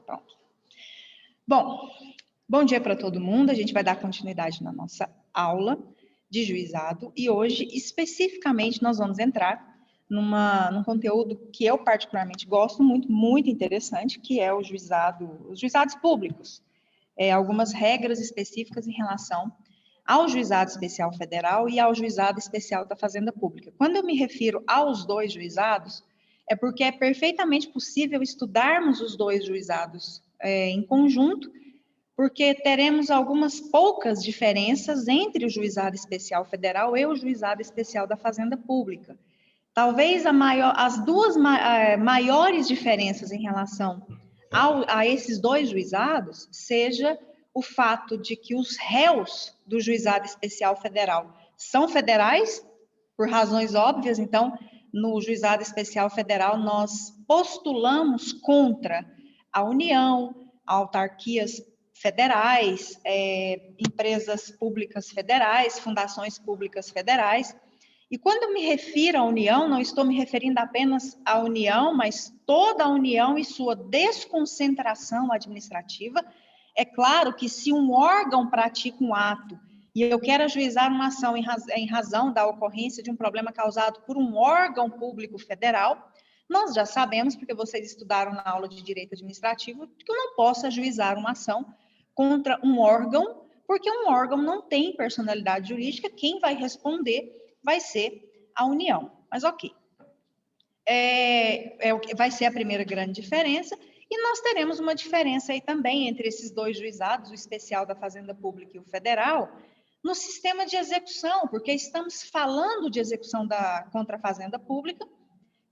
Pronto. Bom dia para todo mundo. A gente vai dar continuidade na nossa aula de juizado e hoje, especificamente, nós vamos entrar num conteúdo que eu particularmente gosto muito, muito interessante, que é os juizados públicos. Algumas regras específicas em relação ao Juizado Especial Federal e ao Juizado Especial da Fazenda Pública. Quando eu me refiro aos dois juizados, é porque é perfeitamente possível estudarmos os dois juizados em conjunto, porque teremos algumas poucas diferenças entre o Juizado Especial Federal e o Juizado Especial da Fazenda Pública. Talvez as duas maiores diferenças em relação a esses dois juizados seja o fato de que os réus do Juizado Especial Federal são federais, por razões óbvias. Então, no Juizado Especial Federal, nós postulamos contra a União, autarquias federais, empresas públicas federais, fundações públicas federais. E quando eu me refiro à União, não estou me referindo apenas à União, mas toda a União e sua desconcentração administrativa. É claro que se um órgão pratica um ato e eu quero ajuizar uma ação em razão da ocorrência de um problema causado por um órgão público federal, nós já sabemos, porque vocês estudaram na aula de Direito Administrativo, que eu não posso ajuizar uma ação contra um órgão, porque um órgão não tem personalidade jurídica, quem vai responder vai ser a União. Mas ok. Vai ser a primeira grande diferença. E nós teremos uma diferença aí também entre esses dois juizados, o especial da Fazenda Pública e o federal, no sistema de execução, porque estamos falando de execução contra a Fazenda Pública,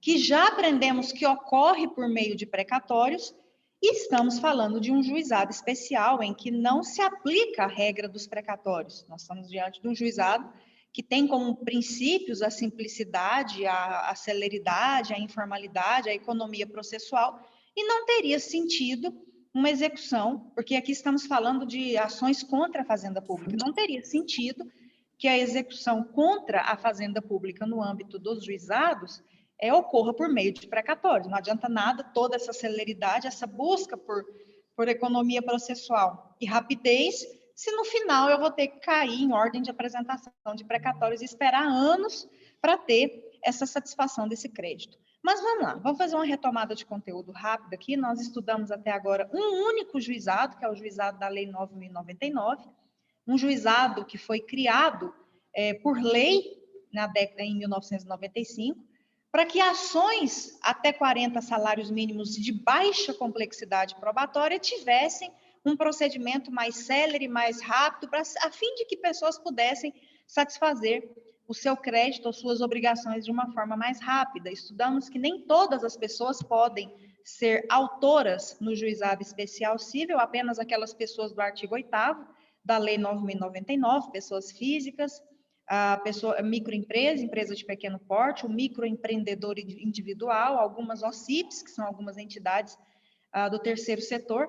que já aprendemos que ocorre por meio de precatórios, e estamos falando de um juizado especial em que não se aplica a regra dos precatórios. Nós estamos diante de um juizado que tem como princípios a simplicidade, a celeridade, a informalidade, a economia processual, e não teria sentido uma execução, porque aqui estamos falando de ações contra a Fazenda Pública, não teria sentido que a execução contra a Fazenda Pública no âmbito dos juizados ocorra por meio de precatórios. Não adianta nada toda essa celeridade, essa busca por economia processual e rapidez, se no final eu vou ter que cair em ordem de apresentação de precatórios e esperar anos para ter essa satisfação desse crédito. Mas vamos lá, vamos fazer uma retomada de conteúdo rápido aqui. Nós estudamos até agora um único juizado, que é o juizado da Lei 9.099, um juizado que foi criado por lei em 1995, para que ações até 40 salários mínimos de baixa complexidade probatória tivessem um procedimento mais célere, mais rápido, a fim de que pessoas pudessem satisfazer o seu crédito ou suas obrigações de uma forma mais rápida. Estudamos que nem todas as pessoas podem ser autoras no juizado especial cível, apenas aquelas pessoas do artigo 8º da Lei 9.099, pessoas físicas, a microempresa, empresa de pequeno porte, o microempreendedor individual, algumas OCIPs, que são algumas entidades do terceiro setor,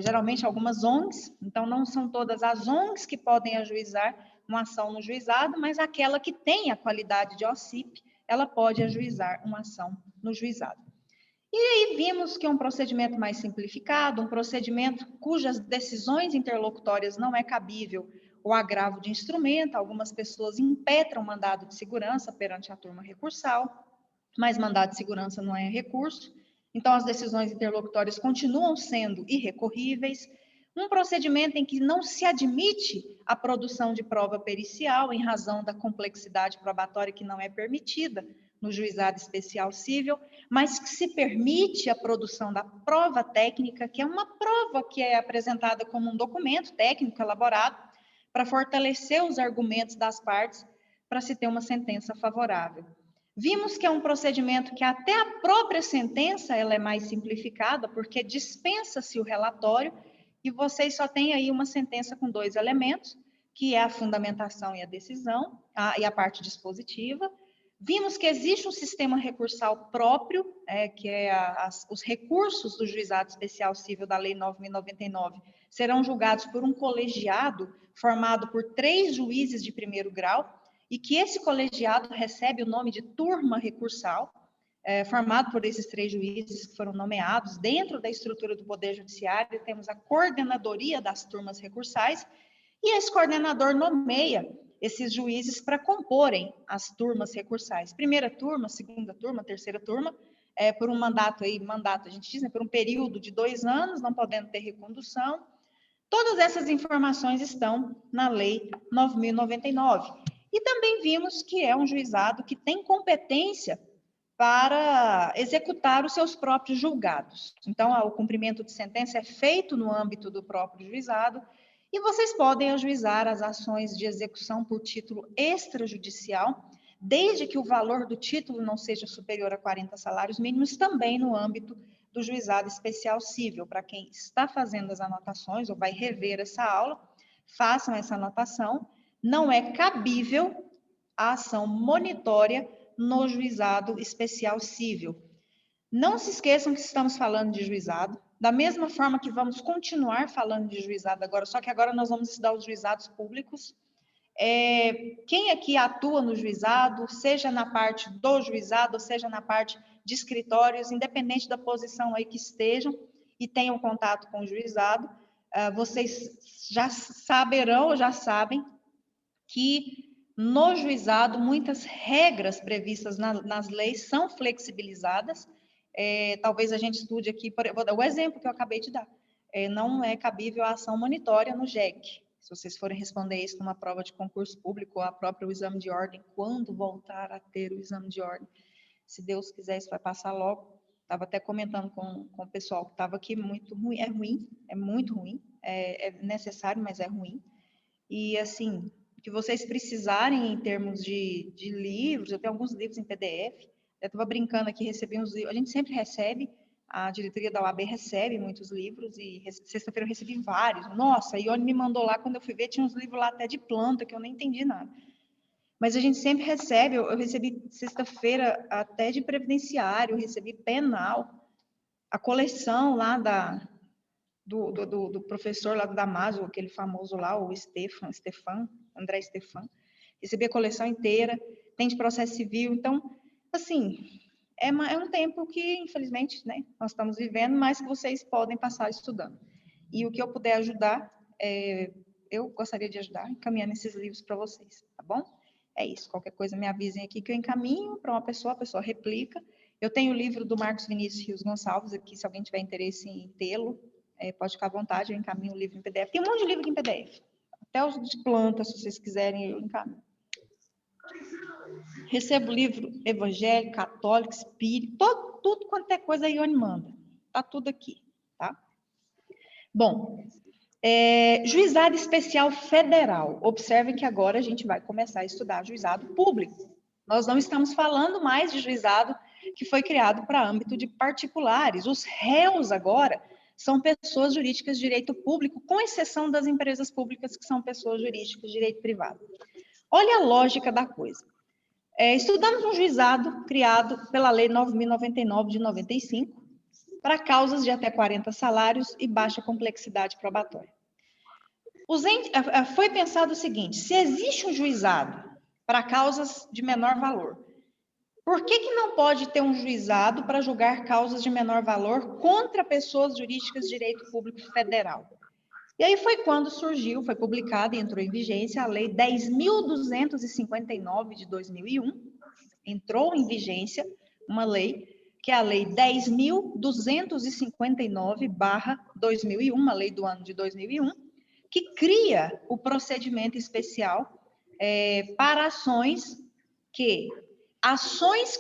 geralmente algumas ONGs. Então não são todas as ONGs que podem ajuizar uma ação no juizado, mas aquela que tem a qualidade de OCIP, ela pode ajuizar uma ação no juizado. E aí vimos que é um procedimento mais simplificado, um procedimento cujas decisões interlocutórias não é cabível o agravo de instrumento. Algumas pessoas impetram mandado de segurança perante a turma recursal, mas mandado de segurança não é recurso, então as decisões interlocutórias continuam sendo irrecorríveis. Um procedimento em que não se admite a produção de prova pericial em razão da complexidade probatória que não é permitida no juizado especial cível, mas que se permite a produção da prova técnica, que é uma prova que é apresentada como um documento técnico elaborado para fortalecer os argumentos das partes para se ter uma sentença favorável. Vimos que é um procedimento que até a própria sentença ela é mais simplificada, porque dispensa-se o relatório e vocês só têm aí uma sentença com dois elementos, que é a fundamentação e a decisão, e a parte dispositiva. Vimos que existe um sistema recursal próprio, que é os recursos do Juizado Especial Cível da Lei 9.099 serão julgados por um colegiado formado por 3 juízes de primeiro grau, e que esse colegiado recebe o nome de turma recursal. formado por esses 3 juízes que foram nomeados dentro da estrutura do Poder Judiciário. Temos a coordenadoria das turmas recursais, e esse coordenador nomeia esses juízes para comporem as turmas recursais. Primeira turma, segunda turma, terceira turma, por um mandato, a gente diz, né, por um período de 2 anos, não podendo ter recondução. Todas essas informações estão na Lei 9.099. E também vimos que é um juizado que tem competência para executar os seus próprios julgados. Então, o cumprimento de sentença é feito no âmbito do próprio juizado, e vocês podem ajuizar as ações de execução por título extrajudicial, desde que o valor do título não seja superior a 40 salários mínimos, também no âmbito do juizado especial cível. Para quem está fazendo as anotações ou vai rever essa aula, façam essa anotação. Não é cabível a ação monitória no juizado especial cível. Não se esqueçam que estamos falando de juizado, da mesma forma que vamos continuar falando de juizado agora, só que agora nós vamos estudar os juizados públicos. Quem aqui atua no juizado, seja na parte do juizado, seja na parte de escritórios, independente da posição aí que estejam e tenham contato com o juizado, vocês já saberão, já sabem que no juizado muitas regras previstas nas leis são flexibilizadas. Talvez a gente estude aqui, vou dar o exemplo que eu acabei de dar. Não é cabível a ação monitória no JEC. Se vocês forem responder isso numa prova de concurso público, ou a própria exame de ordem, quando voltar a ter o exame de ordem, se Deus quiser, isso vai passar logo. Estava até comentando com o pessoal que estava aqui, muito ruim, é muito ruim, é necessário, mas é ruim. E, assim, o que vocês precisarem em termos de livros, eu tenho alguns livros em PDF, eu estava brincando aqui, recebi uns livros, a gente sempre recebe, a diretoria da OAB recebe muitos livros, e sexta-feira eu recebi vários. Nossa, a Ione me mandou lá, quando eu fui ver, tinha uns livros lá até de planta, que eu nem entendi nada. Mas a gente sempre recebe, eu recebi sexta-feira até de previdenciário, eu recebi penal, a coleção lá do professor lá do Damaso, aquele famoso lá, o André Stefan, recebi a coleção inteira, tem de processo civil. Então, assim, é um tempo que, infelizmente, né, nós estamos vivendo, mas que vocês podem passar estudando. E o que eu puder ajudar, eu gostaria de ajudar, encaminhando esses livros para vocês, tá bom? É isso, qualquer coisa me avisem aqui que eu encaminho para uma pessoa, a pessoa replica. Eu tenho o livro do Marcos Vinícius Rios Gonçalves aqui, se alguém tiver interesse em tê-lo, pode ficar à vontade, eu encaminho o livro em PDF. Tem um monte de livro aqui em PDF, até os de planta, se vocês quiserem, eu encaminho. Recebo livro evangélico, católico, espírita, tudo quanto é coisa a Ione manda. Tá tudo aqui, tá? Bom, juizado especial federal. Observe que agora a gente vai começar a estudar juizado público. Nós não estamos falando mais de juizado que foi criado para âmbito de particulares. Os réus agora são pessoas jurídicas de direito público, com exceção das empresas públicas, que são pessoas jurídicas de direito privado. Olha a lógica da coisa. Estudamos um juizado criado pela Lei 9.099 de 95, para causas de até 40 salários e baixa complexidade probatória. Foi pensado o seguinte: se existe um juizado para causas de menor valor, por que não pode ter um juizado para julgar causas de menor valor contra pessoas jurídicas de direito público federal? E aí foi quando surgiu, foi publicada e entrou em vigência a Lei 10.259 de 2001. Entrou em vigência uma lei, que é a Lei 10.259/2001, uma lei do ano de 2001, que cria o procedimento especial para ações que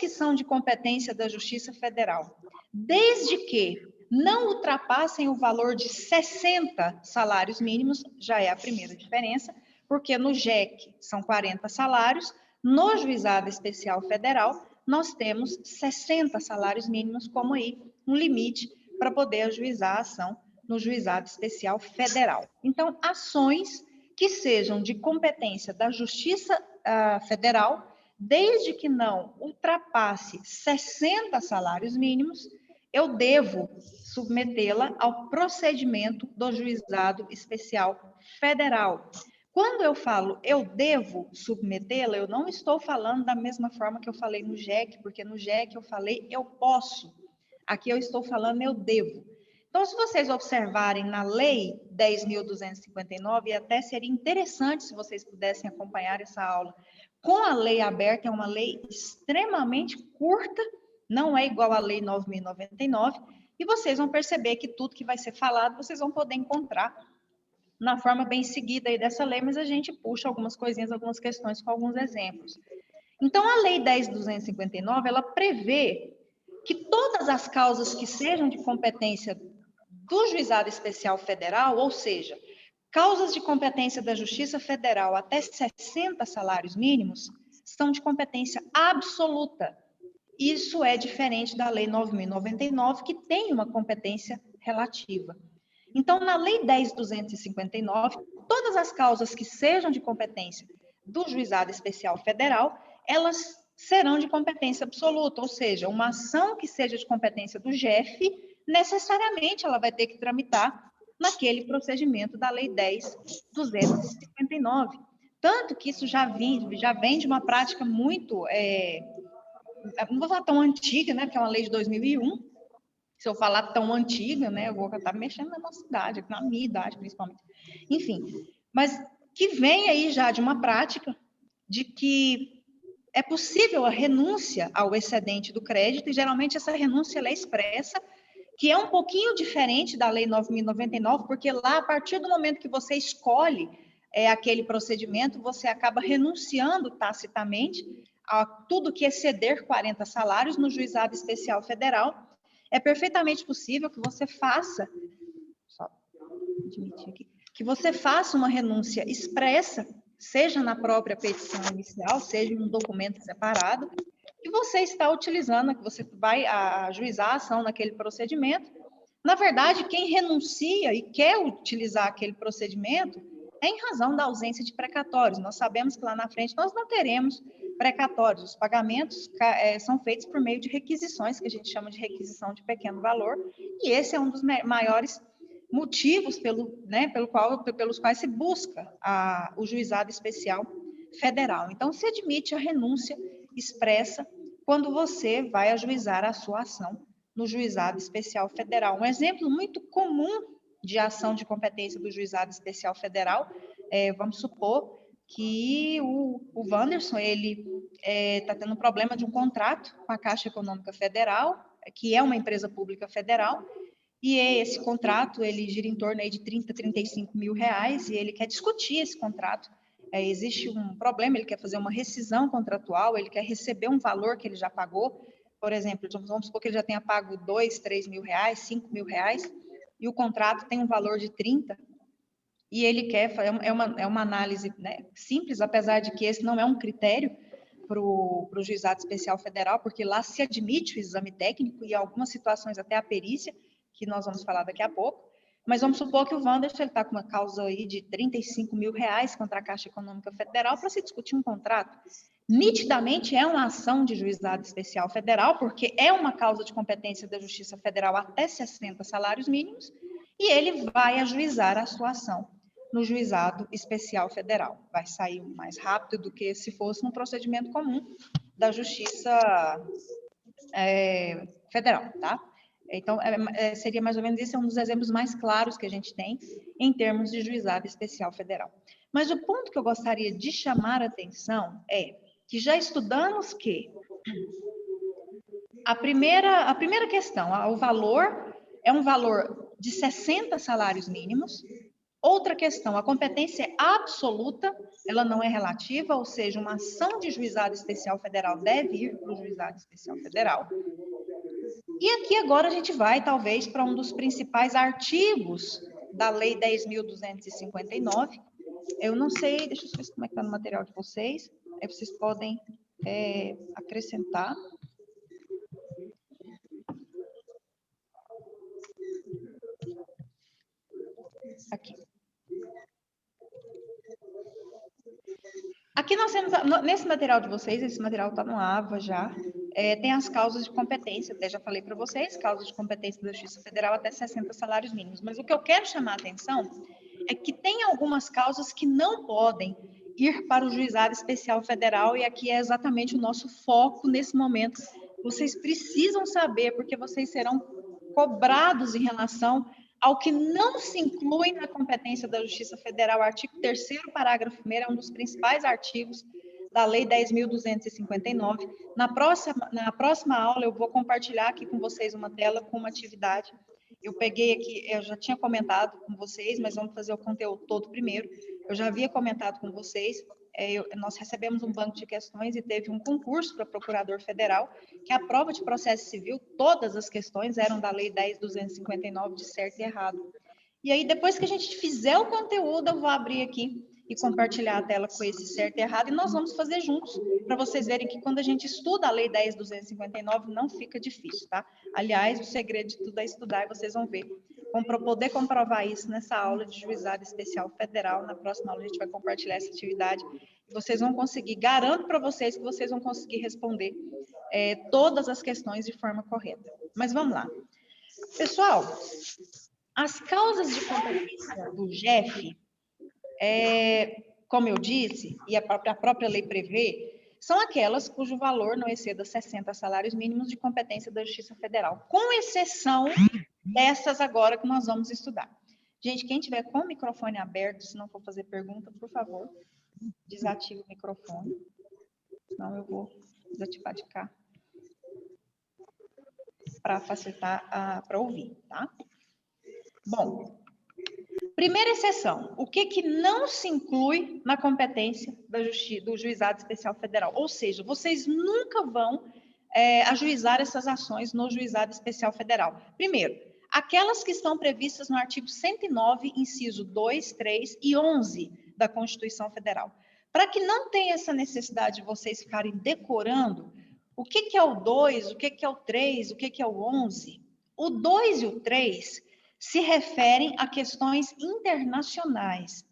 são de competência da Justiça Federal, desde que não ultrapassem o valor de 60 salários mínimos, já é a primeira diferença, porque no JEC são 40 salários, no Juizado Especial Federal, nós temos 60 salários mínimos como aí um limite para poder ajuizar a ação no Juizado Especial Federal. Então, ações que sejam de competência da Justiça Federal, desde que não ultrapasse 60 salários mínimos, eu devo submetê-la ao procedimento do Juizado Especial Federal. Quando eu falo eu devo submetê-la, eu não estou falando da mesma forma que eu falei no JEC, porque no JEC eu falei eu posso. Aqui eu estou falando eu devo. Então, se vocês observarem na Lei 10.259, e até seria interessante se vocês pudessem acompanhar essa aula, com a lei aberta, é uma lei extremamente curta, não é igual à Lei 9.099, e vocês vão perceber que tudo que vai ser falado, vocês vão poder encontrar na forma bem seguida aí dessa lei, mas a gente puxa algumas coisinhas, algumas questões com alguns exemplos. Então, a Lei 10.259, ela prevê que todas as causas que sejam de competência do Juizado Especial Federal, ou seja, causas de competência da Justiça Federal até 60 salários mínimos, são de competência absoluta. Isso é diferente da Lei 9.099, que tem uma competência relativa. Então, na Lei 10.259, todas as causas que sejam de competência do Juizado Especial Federal, elas serão de competência absoluta, ou seja, uma ação que seja de competência do JEF, necessariamente ela vai ter que tramitar naquele procedimento da Lei 10.259. Tanto que isso já vem de uma prática muito, não vou falar tão antiga, né, que é uma lei de 2001, se eu falar tão antiga, né, eu vou estar mexendo na nossa idade, na minha idade principalmente. Enfim, mas que vem aí já de uma prática de que é possível a renúncia ao excedente do crédito, e geralmente essa renúncia ela é expressa, que é um pouquinho diferente da Lei 9.099, porque lá, a partir do momento que você escolhe aquele procedimento, você acaba renunciando tacitamente a tudo que exceder 40 salários no Juizado Especial Federal. É perfeitamente possível que você faça, só admitir aqui, que você faça uma renúncia expressa, seja na própria petição inicial, seja em um documento separado, que você está utilizando, que você vai ajuizar a ação naquele procedimento. Na verdade, quem renuncia e quer utilizar aquele procedimento é em razão da ausência de precatórios. Nós sabemos que lá na frente nós não teremos precatórios. Os pagamentos são feitos por meio de requisições, que a gente chama de requisição de pequeno valor, e esse é um dos maiores motivos pelos quais se busca o juizado especial federal. Então, se admite a renúncia expressa quando você vai ajuizar a sua ação no Juizado Especial Federal. Um exemplo muito comum de ação de competência do Juizado Especial Federal, vamos supor que o Wanderson, ele está tendo um problema de um contrato com a Caixa Econômica Federal, que é uma empresa pública federal, e esse contrato, ele gira em torno aí de 30, 35 mil reais, e ele quer discutir esse contrato. Existe um problema, ele quer fazer uma rescisão contratual, ele quer receber um valor que ele já pagou. Por exemplo, vamos supor que ele já tenha pago 2, 3 mil reais, 5 mil reais, e o contrato tem um valor de 30, e ele quer, é uma análise, né, simples, apesar de que esse não é um critério para o Juizado Especial Federal, porque lá se admite o exame técnico e em algumas situações até a perícia, que nós vamos falar daqui a pouco. Mas vamos supor que o Wanderson está com uma causa aí de 35 mil reais contra a Caixa Econômica Federal para se discutir um contrato. Nitidamente é uma ação de Juizado Especial Federal, porque é uma causa de competência da Justiça Federal até 60 salários mínimos, e ele vai ajuizar a sua ação no Juizado Especial Federal. Vai sair mais rápido do que se fosse um procedimento comum da Justiça Federal, tá? Então, seria mais ou menos esse, é um dos exemplos mais claros que a gente tem em termos de Juizado Especial Federal. Mas o ponto que eu gostaria de chamar a atenção é que já estudamos que a primeira questão, o valor é um valor de 60 salários mínimos. Outra questão, a competência é absoluta, ela não é relativa, ou seja, uma ação de Juizado Especial Federal deve ir para o Juizado Especial Federal. E aqui agora a gente vai, talvez, para um dos principais artigos da Lei 10.259. Eu não sei, deixa eu ver como é que está no material de vocês, aí vocês podem acrescentar. Aqui. Aqui nós temos, nesse material de vocês, esse material está no AVA já, tem as causas de competência, até já falei para vocês, causas de competência da Justiça Federal até 60 salários mínimos. Mas o que eu quero chamar a atenção é que tem algumas causas que não podem ir para o Juizado Especial Federal, e aqui é exatamente o nosso foco nesse momento. Vocês precisam saber, porque vocês serão cobrados em relação ao que não se inclui na competência da Justiça Federal. O artigo 3º, parágrafo 1º, é um dos principais artigos da Lei 10.259. Na próxima aula, eu vou compartilhar aqui com vocês uma tela com uma atividade. Eu peguei aqui, eu já tinha comentado com vocês, mas vamos fazer o conteúdo todo primeiro. Eu já havia comentado com vocês, nós recebemos um banco de questões e teve um concurso para procurador federal, que a prova de processo civil, todas as questões eram da Lei 10.259, de certo e errado. E aí, depois que a gente fizer o conteúdo, eu vou abrir aqui e compartilhar a tela com esse certo e errado, e nós vamos fazer juntos, para vocês verem que quando a gente estuda a Lei 10.259, não fica difícil, tá? Aliás, o segredo de tudo é estudar, e vocês vão ver. Vamos poder comprovar isso nessa aula de Juizado Especial Federal. Na próxima aula a gente vai compartilhar essa atividade. Vocês vão conseguir, garanto para vocês que vocês vão conseguir responder todas as questões de forma correta. Mas vamos lá. Pessoal, as causas de competência do JEF, como eu disse, e a própria lei prevê, são aquelas cujo valor não exceda 60 salários mínimos de competência da Justiça Federal, com exceção dessas agora que nós vamos estudar. Gente, quem tiver com o microfone aberto, se não for fazer pergunta, por favor, desative o microfone, senão eu vou desativar de cá, para facilitar para ouvir, tá? Bom, primeira exceção, o que não se inclui na competência do Juizado Especial Federal? Ou seja, vocês nunca vão ajuizar essas ações no Juizado Especial Federal. Primeiro, aquelas que estão previstas no artigo 109, inciso 2, 3 e 11 da Constituição Federal. Para que não tenha essa necessidade de vocês ficarem decorando o que é o 2, o que é o 3, o que é o 11, o 2 e o 3 se referem a questões internacionais,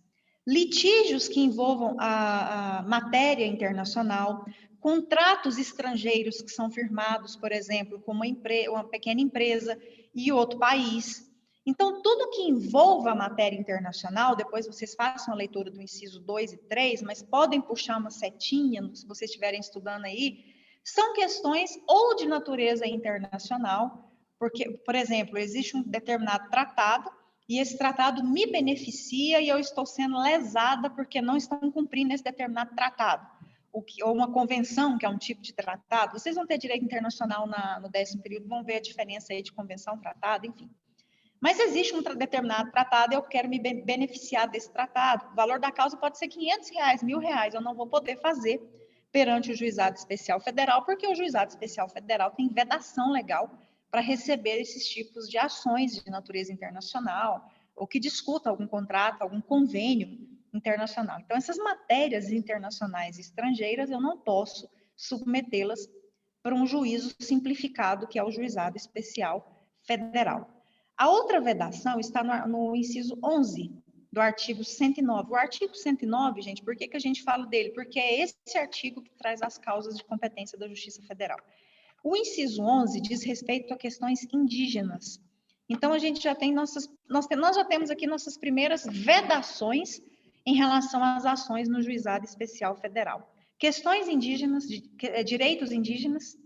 litígios que envolvam a matéria internacional, contratos estrangeiros que são firmados, por exemplo, com uma pequena empresa e outro país. Então, tudo que envolva a matéria internacional, depois vocês façam a leitura do inciso 2 e 3, mas podem puxar uma setinha, se vocês estiverem estudando aí, são questões ou de natureza internacional, porque, por exemplo, existe um determinado tratado e esse tratado me beneficia e eu estou sendo lesada porque não estão cumprindo esse determinado tratado. Ou uma convenção, que é um tipo de tratado. Vocês vão ter direito internacional no 10º período, vão ver a diferença aí de convenção, tratado, enfim. Mas existe um determinado tratado e eu quero me beneficiar desse tratado. O valor da causa pode ser R$500, R$1.000, eu não vou poder fazer perante o Juizado Especial Federal, porque o Juizado Especial Federal tem vedação legal para receber esses tipos de ações de natureza internacional, ou que discuta algum contrato, algum convênio internacional. Então, essas matérias internacionais e estrangeiras, eu não posso submetê-las para um juízo simplificado, que é o Juizado Especial Federal. A outra vedação está no inciso 11 do artigo 109. O artigo 109, gente, por que a gente fala dele? Porque é esse artigo que traz as causas de competência da Justiça Federal. O inciso 11 diz respeito a questões indígenas. Então, a gente já tem nós já temos aqui nossas primeiras vedações em relação às ações no Juizado Especial Federal. Questões indígenas, direitos indígenas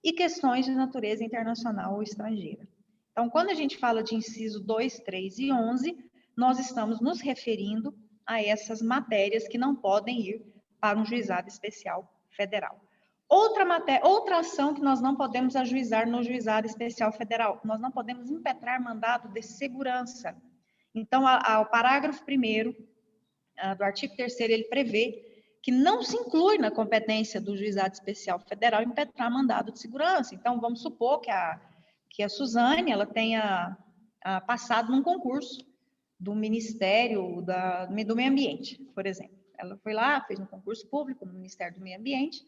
e questões de natureza internacional ou estrangeira. Então, quando a gente fala de inciso 2, 3 e 11, nós estamos nos referindo a essas matérias que não podem ir para um Juizado Especial Federal. Outra ação que nós não podemos ajuizar no Juizado Especial Federal, nós não podemos impetrar mandado de segurança. Então, o parágrafo 1º do artigo 3º, ele prevê que não se inclui na competência do Juizado Especial Federal impetrar mandado de segurança. Então, vamos supor que a Suzane, ela tenha passado num concurso do Ministério do Meio Ambiente, por exemplo. Ela foi lá, fez um concurso público no Ministério do Meio Ambiente,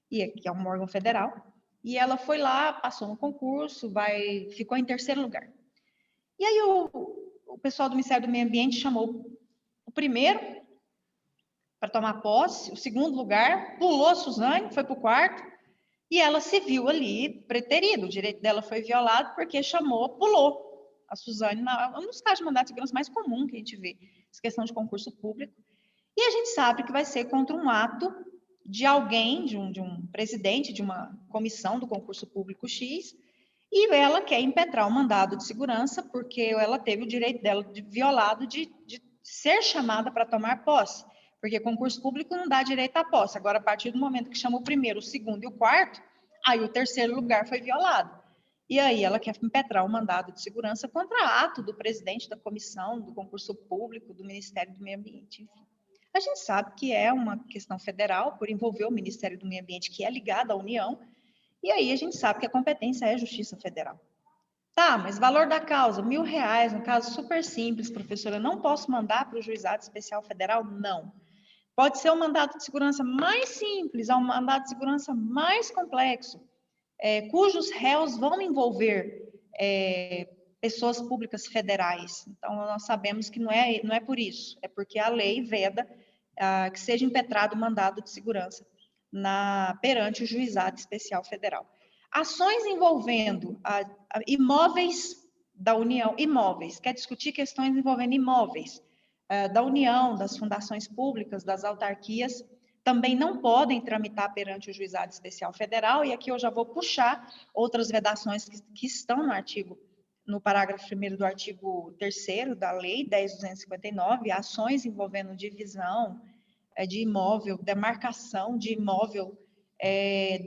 que é um órgão federal, e ela foi lá, passou no concurso, ficou em 3º lugar. E aí o pessoal do Ministério do Meio Ambiente chamou o primeiro para tomar posse, o 2º lugar, pulou a Suzane, foi para o 4º, e ela se viu ali preterida, o direito dela foi violado porque pulou. a Suzane, nos casos de mandado de segurança mais comum que a gente vê, essa questão de concurso público. E a gente sabe que vai ser contra um ato de alguém, de um presidente de uma comissão do concurso público X, e ela quer impetrar o mandado de segurança porque ela teve o direito dela violado de ser chamada para tomar posse, porque concurso público não dá direito à posse. Agora, a partir do momento que chama o primeiro, o segundo e o quarto, aí o terceiro lugar foi violado. E aí ela quer impetrar o mandado de segurança contra ato do presidente da comissão, do concurso público, do Ministério do Meio Ambiente, enfim. A gente sabe que é uma questão federal, por envolver o Ministério do Meio Ambiente, que é ligado à União, e aí a gente sabe que a competência é a Justiça Federal. Tá, mas valor da causa, R$ 1.000, um caso super simples, professora, não posso mandar para o Juizado Especial Federal? Não. Pode ser um mandado de segurança mais simples, um mandado de segurança mais complexo, cujos réus vão envolver pessoas públicas federais. Então, nós sabemos que não é por isso, é porque a lei veda que seja impetrado o mandado de segurança perante o Juizado Especial Federal. Ações envolvendo imóveis da União, imóveis, quer discutir questões envolvendo imóveis da União, das fundações públicas, das autarquias, também não podem tramitar perante o Juizado Especial Federal, e aqui eu já vou puxar outras vedações que estão no parágrafo 1º do artigo 3º da Lei 10.259, ações envolvendo divisão de imóvel, demarcação de imóvel,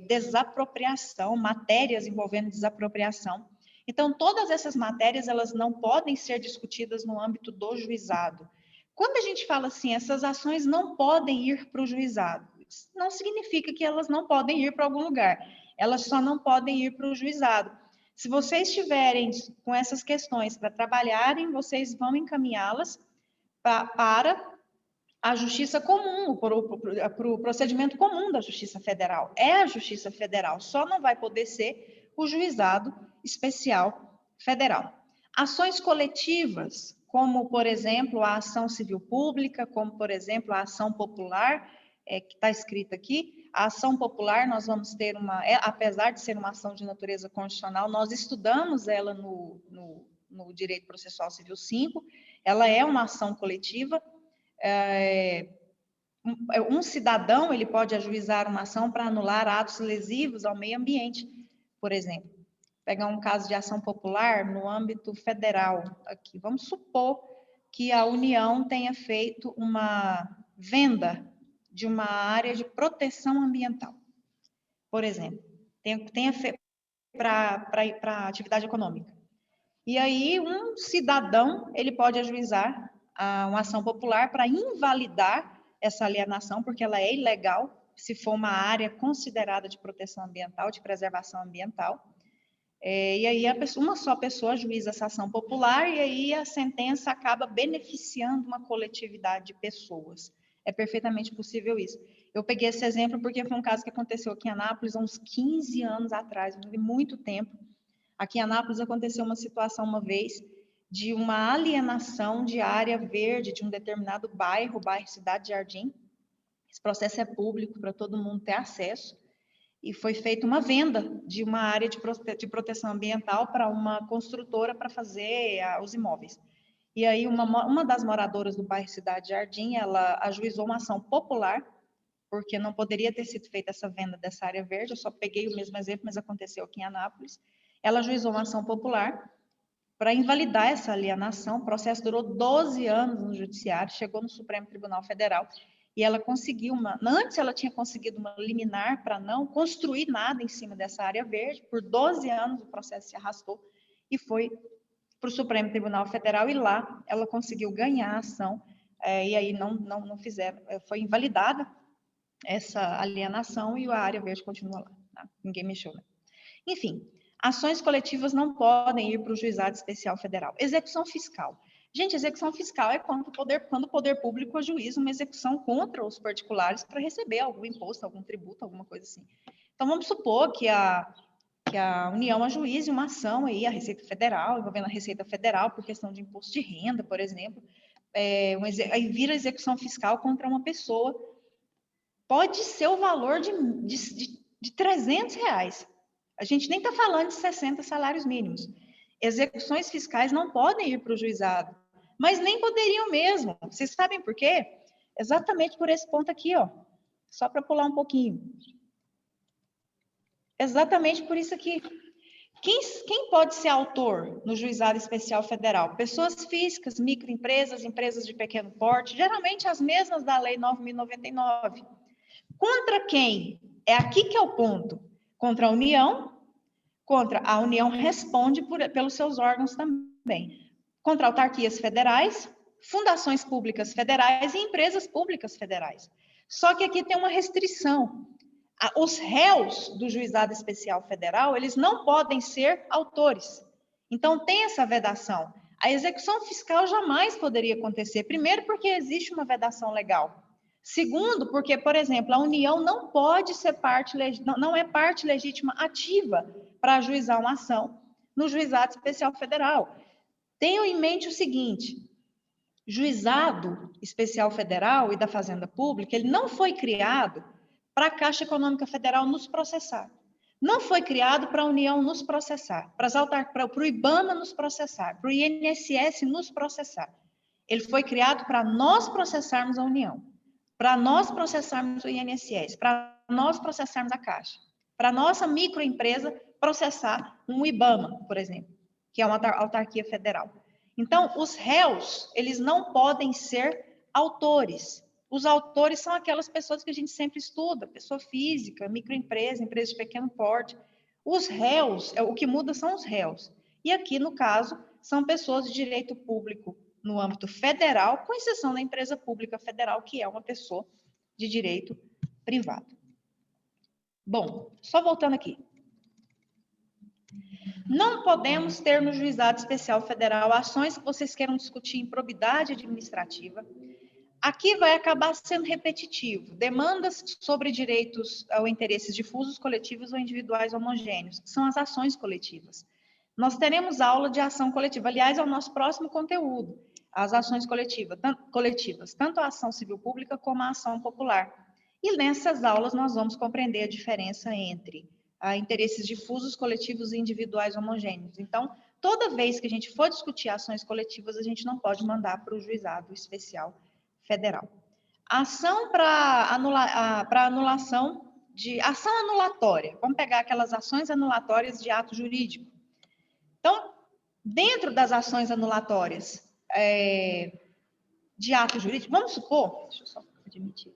desapropriação, matérias envolvendo desapropriação. Então, todas essas matérias, elas não podem ser discutidas no âmbito do juizado. Quando a gente fala assim, essas ações não podem ir para o juizado, não significa que elas não podem ir para algum lugar, elas só não podem ir para o juizado. Se vocês estiverem com essas questões para trabalharem, vocês vão encaminhá-las para a Justiça Comum, para o procedimento comum da Justiça Federal. É a Justiça Federal, só não vai poder ser o Juizado Especial Federal. Ações coletivas, como, por exemplo, a ação civil pública, como, por exemplo, a ação popular, que está escrita aqui, a ação popular, nós vamos ter apesar de ser uma ação de natureza constitucional, nós estudamos ela no Direito Processual Civil 5, ela é uma ação coletiva. Um cidadão, ele pode ajuizar uma ação para anular atos lesivos ao meio ambiente, por exemplo. Pegar um caso de ação popular no âmbito federal aqui. Vamos supor que a União tenha feito uma venda de uma área de proteção ambiental, por exemplo. Tenha feito para atividade econômica. E aí, um cidadão, ele pode ajuizar uma ação popular para invalidar essa alienação, porque ela é ilegal, se for uma área considerada de proteção ambiental, de preservação ambiental. E aí, uma só pessoa ajuiza essa ação popular, e aí a sentença acaba beneficiando uma coletividade de pessoas. É perfeitamente possível isso. Eu peguei esse exemplo porque foi um caso que aconteceu aqui em Anápolis há uns 15 anos atrás, muito tempo. Aqui em Anápolis aconteceu uma situação uma vez de uma alienação de área verde de um determinado bairro Cidade Jardim. Esse processo é público para todo mundo ter acesso. E foi feita uma venda de uma área de proteção ambiental para uma construtora para fazer os imóveis. E aí uma das moradoras do bairro Cidade Jardim, ela ajuizou uma ação popular, porque não poderia ter sido feita essa venda dessa área verde, eu só peguei o mesmo exemplo, mas aconteceu aqui em Anápolis. Ela ajuizou uma ação popular para invalidar essa alienação. O processo durou 12 anos no judiciário, chegou no Supremo Tribunal Federal, e ela conseguiu antes ela tinha conseguido uma liminar para não construir nada em cima dessa área verde. Por 12 anos o processo se arrastou e foi para o Supremo Tribunal Federal, e lá ela conseguiu ganhar a ação, e aí não fizeram, foi invalidada essa alienação e a área verde continua lá, tá? Ninguém mexeu, né? Enfim, ações coletivas não podem ir para o Juizado Especial Federal. Execução fiscal. Gente, execução fiscal é quando o poder público ajuiza uma execução contra os particulares para receber algum imposto, algum tributo, alguma coisa assim. Então, vamos supor que a União ajuize uma ação aí, a Receita Federal, envolvendo a Receita Federal por questão de imposto de renda, por exemplo, aí vira execução fiscal contra uma pessoa. Pode ser o valor de R$300. A gente nem está falando de 60 salários mínimos. Execuções fiscais não podem ir para o juizado, mas nem poderiam mesmo. Vocês sabem por quê? Exatamente por esse ponto aqui, ó. Só para pular um pouquinho. Exatamente por isso aqui. Quem pode ser autor no Juizado Especial Federal? Pessoas físicas, microempresas, empresas de pequeno porte, geralmente as mesmas da Lei 9.099. Contra quem? É aqui que é o ponto. Contra a União. Contra a União responde pelos seus órgãos também. Contra autarquias federais, fundações públicas federais e empresas públicas federais. Só que aqui tem uma restrição. Os réus do Juizado Especial Federal, eles não podem ser autores. Então, tem essa vedação. A execução fiscal jamais poderia acontecer. Primeiro, porque existe uma vedação legal. Segundo, porque, por exemplo, a União não pode ser não é parte legítima ativa para ajuizar uma ação no Juizado Especial Federal. Tenham em mente o seguinte: Juizado Especial Federal e da Fazenda Pública, ele não foi criado para a Caixa Econômica Federal nos processar. Não foi criado para a União nos processar, para o IBAMA nos processar, para o INSS nos processar. Ele foi criado para nós processarmos a União, para nós processarmos o INSS, para nós processarmos a Caixa, para a nossa microempresa processar um IBAMA, por exemplo, que é uma autarquia federal. Então, os réus, eles não podem ser autores. Os autores são aquelas pessoas que a gente sempre estuda, pessoa física, microempresa, empresa de pequeno porte. Os réus, o que muda são os réus. E aqui, no caso, são pessoas de direito público no âmbito federal, com exceção da empresa pública federal, que é uma pessoa de direito privado. Bom, só voltando aqui. Não podemos ter no Juizado Especial Federal ações que vocês queiram discutir em probidade administrativa. Aqui vai acabar sendo repetitivo. Demandas sobre direitos ou interesses difusos, coletivos ou individuais homogêneos, que são as ações coletivas. Nós teremos aula de ação coletiva. Aliás, é o nosso próximo conteúdo. As ações coletivas, tanto a ação civil pública como a ação popular. E nessas aulas nós vamos compreender a diferença entre interesses difusos, coletivos e individuais homogêneos. Então, toda vez que a gente for discutir ações coletivas, a gente não pode mandar para o Juizado Especial Federal. Ação para anulação de ação anulatória. Vamos pegar aquelas ações anulatórias de ato jurídico. Então, dentro das ações anulatórias de ato jurídico, vamos supor, deixa eu só admitir.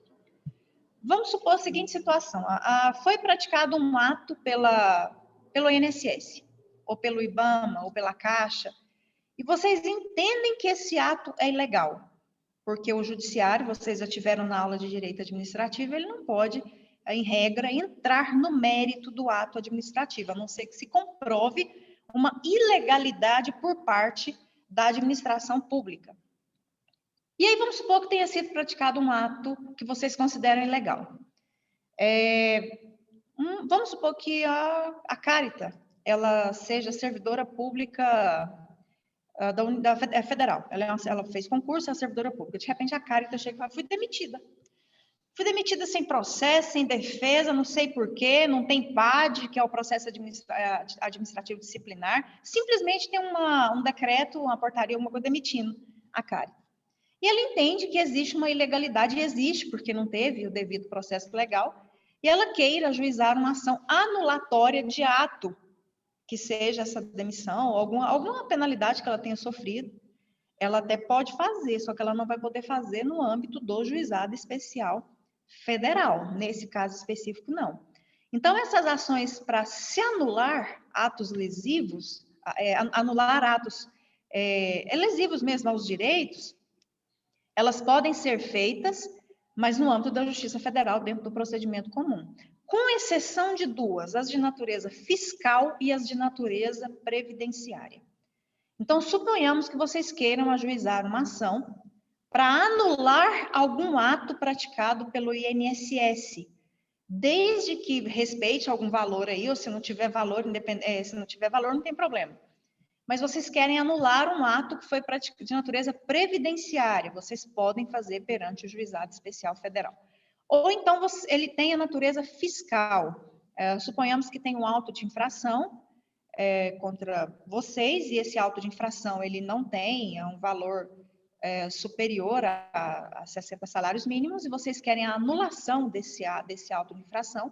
Vamos supor a seguinte situação: foi praticado um ato pelo INSS, ou pelo IBAMA, ou pela Caixa, e vocês entendem que esse ato é ilegal. Porque o judiciário, vocês já tiveram na aula de direito administrativo, ele não pode, em regra, entrar no mérito do ato administrativo, a não ser que se comprove uma ilegalidade por parte da administração pública. E aí vamos supor que tenha sido praticado um ato que vocês consideram ilegal. Vamos supor que a Carita, ela seja servidora pública da federal. Ela fez concurso, é servidora pública. De repente, a Carita chega e fala: fui demitida. Fui demitida sem processo, sem defesa, não sei por quê, não tem PAD, que é o processo administrativo disciplinar. Simplesmente tem um decreto, uma portaria, alguma coisa demitindo a Carita. E ela entende que existe uma ilegalidade, e existe, porque não teve o devido processo legal, e ela queira ajuizar uma ação anulatória de ato que seja essa demissão, ou alguma penalidade que ela tenha sofrido, ela até pode fazer, só que ela não vai poder fazer no âmbito do Juizado Especial Federal. Nesse caso específico, não. Então, essas ações para se anular atos lesivos, anular atos lesivos mesmo aos direitos, elas podem ser feitas, mas no âmbito da Justiça Federal, dentro do procedimento comum. Com exceção de duas, as de natureza fiscal e as de natureza previdenciária. Então, suponhamos que vocês queiram ajuizar uma ação para anular algum ato praticado pelo INSS, desde que respeite algum valor aí, ou se não tiver valor, se não tiver valor, não tem problema. Mas vocês querem anular um ato que foi de natureza previdenciária, vocês podem fazer perante o Juizado Especial Federal. Ou então ele tem a natureza fiscal. Suponhamos que tem um auto de infração contra vocês, e esse auto de infração ele não tem um valor superior a 60 salários mínimos, e vocês querem a anulação desse auto de infração,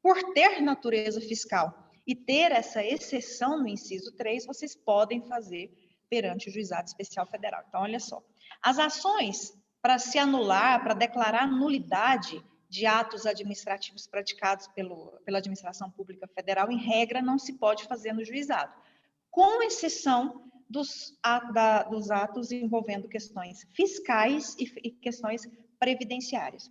por ter natureza fiscal e ter essa exceção no inciso 3, vocês podem fazer perante o Juizado Especial Federal. Então, olha só, as ações para se anular, para declarar nulidade de atos administrativos praticados pela administração pública federal, em regra, não se pode fazer no juizado, com exceção dos atos envolvendo questões fiscais e questões previdenciárias.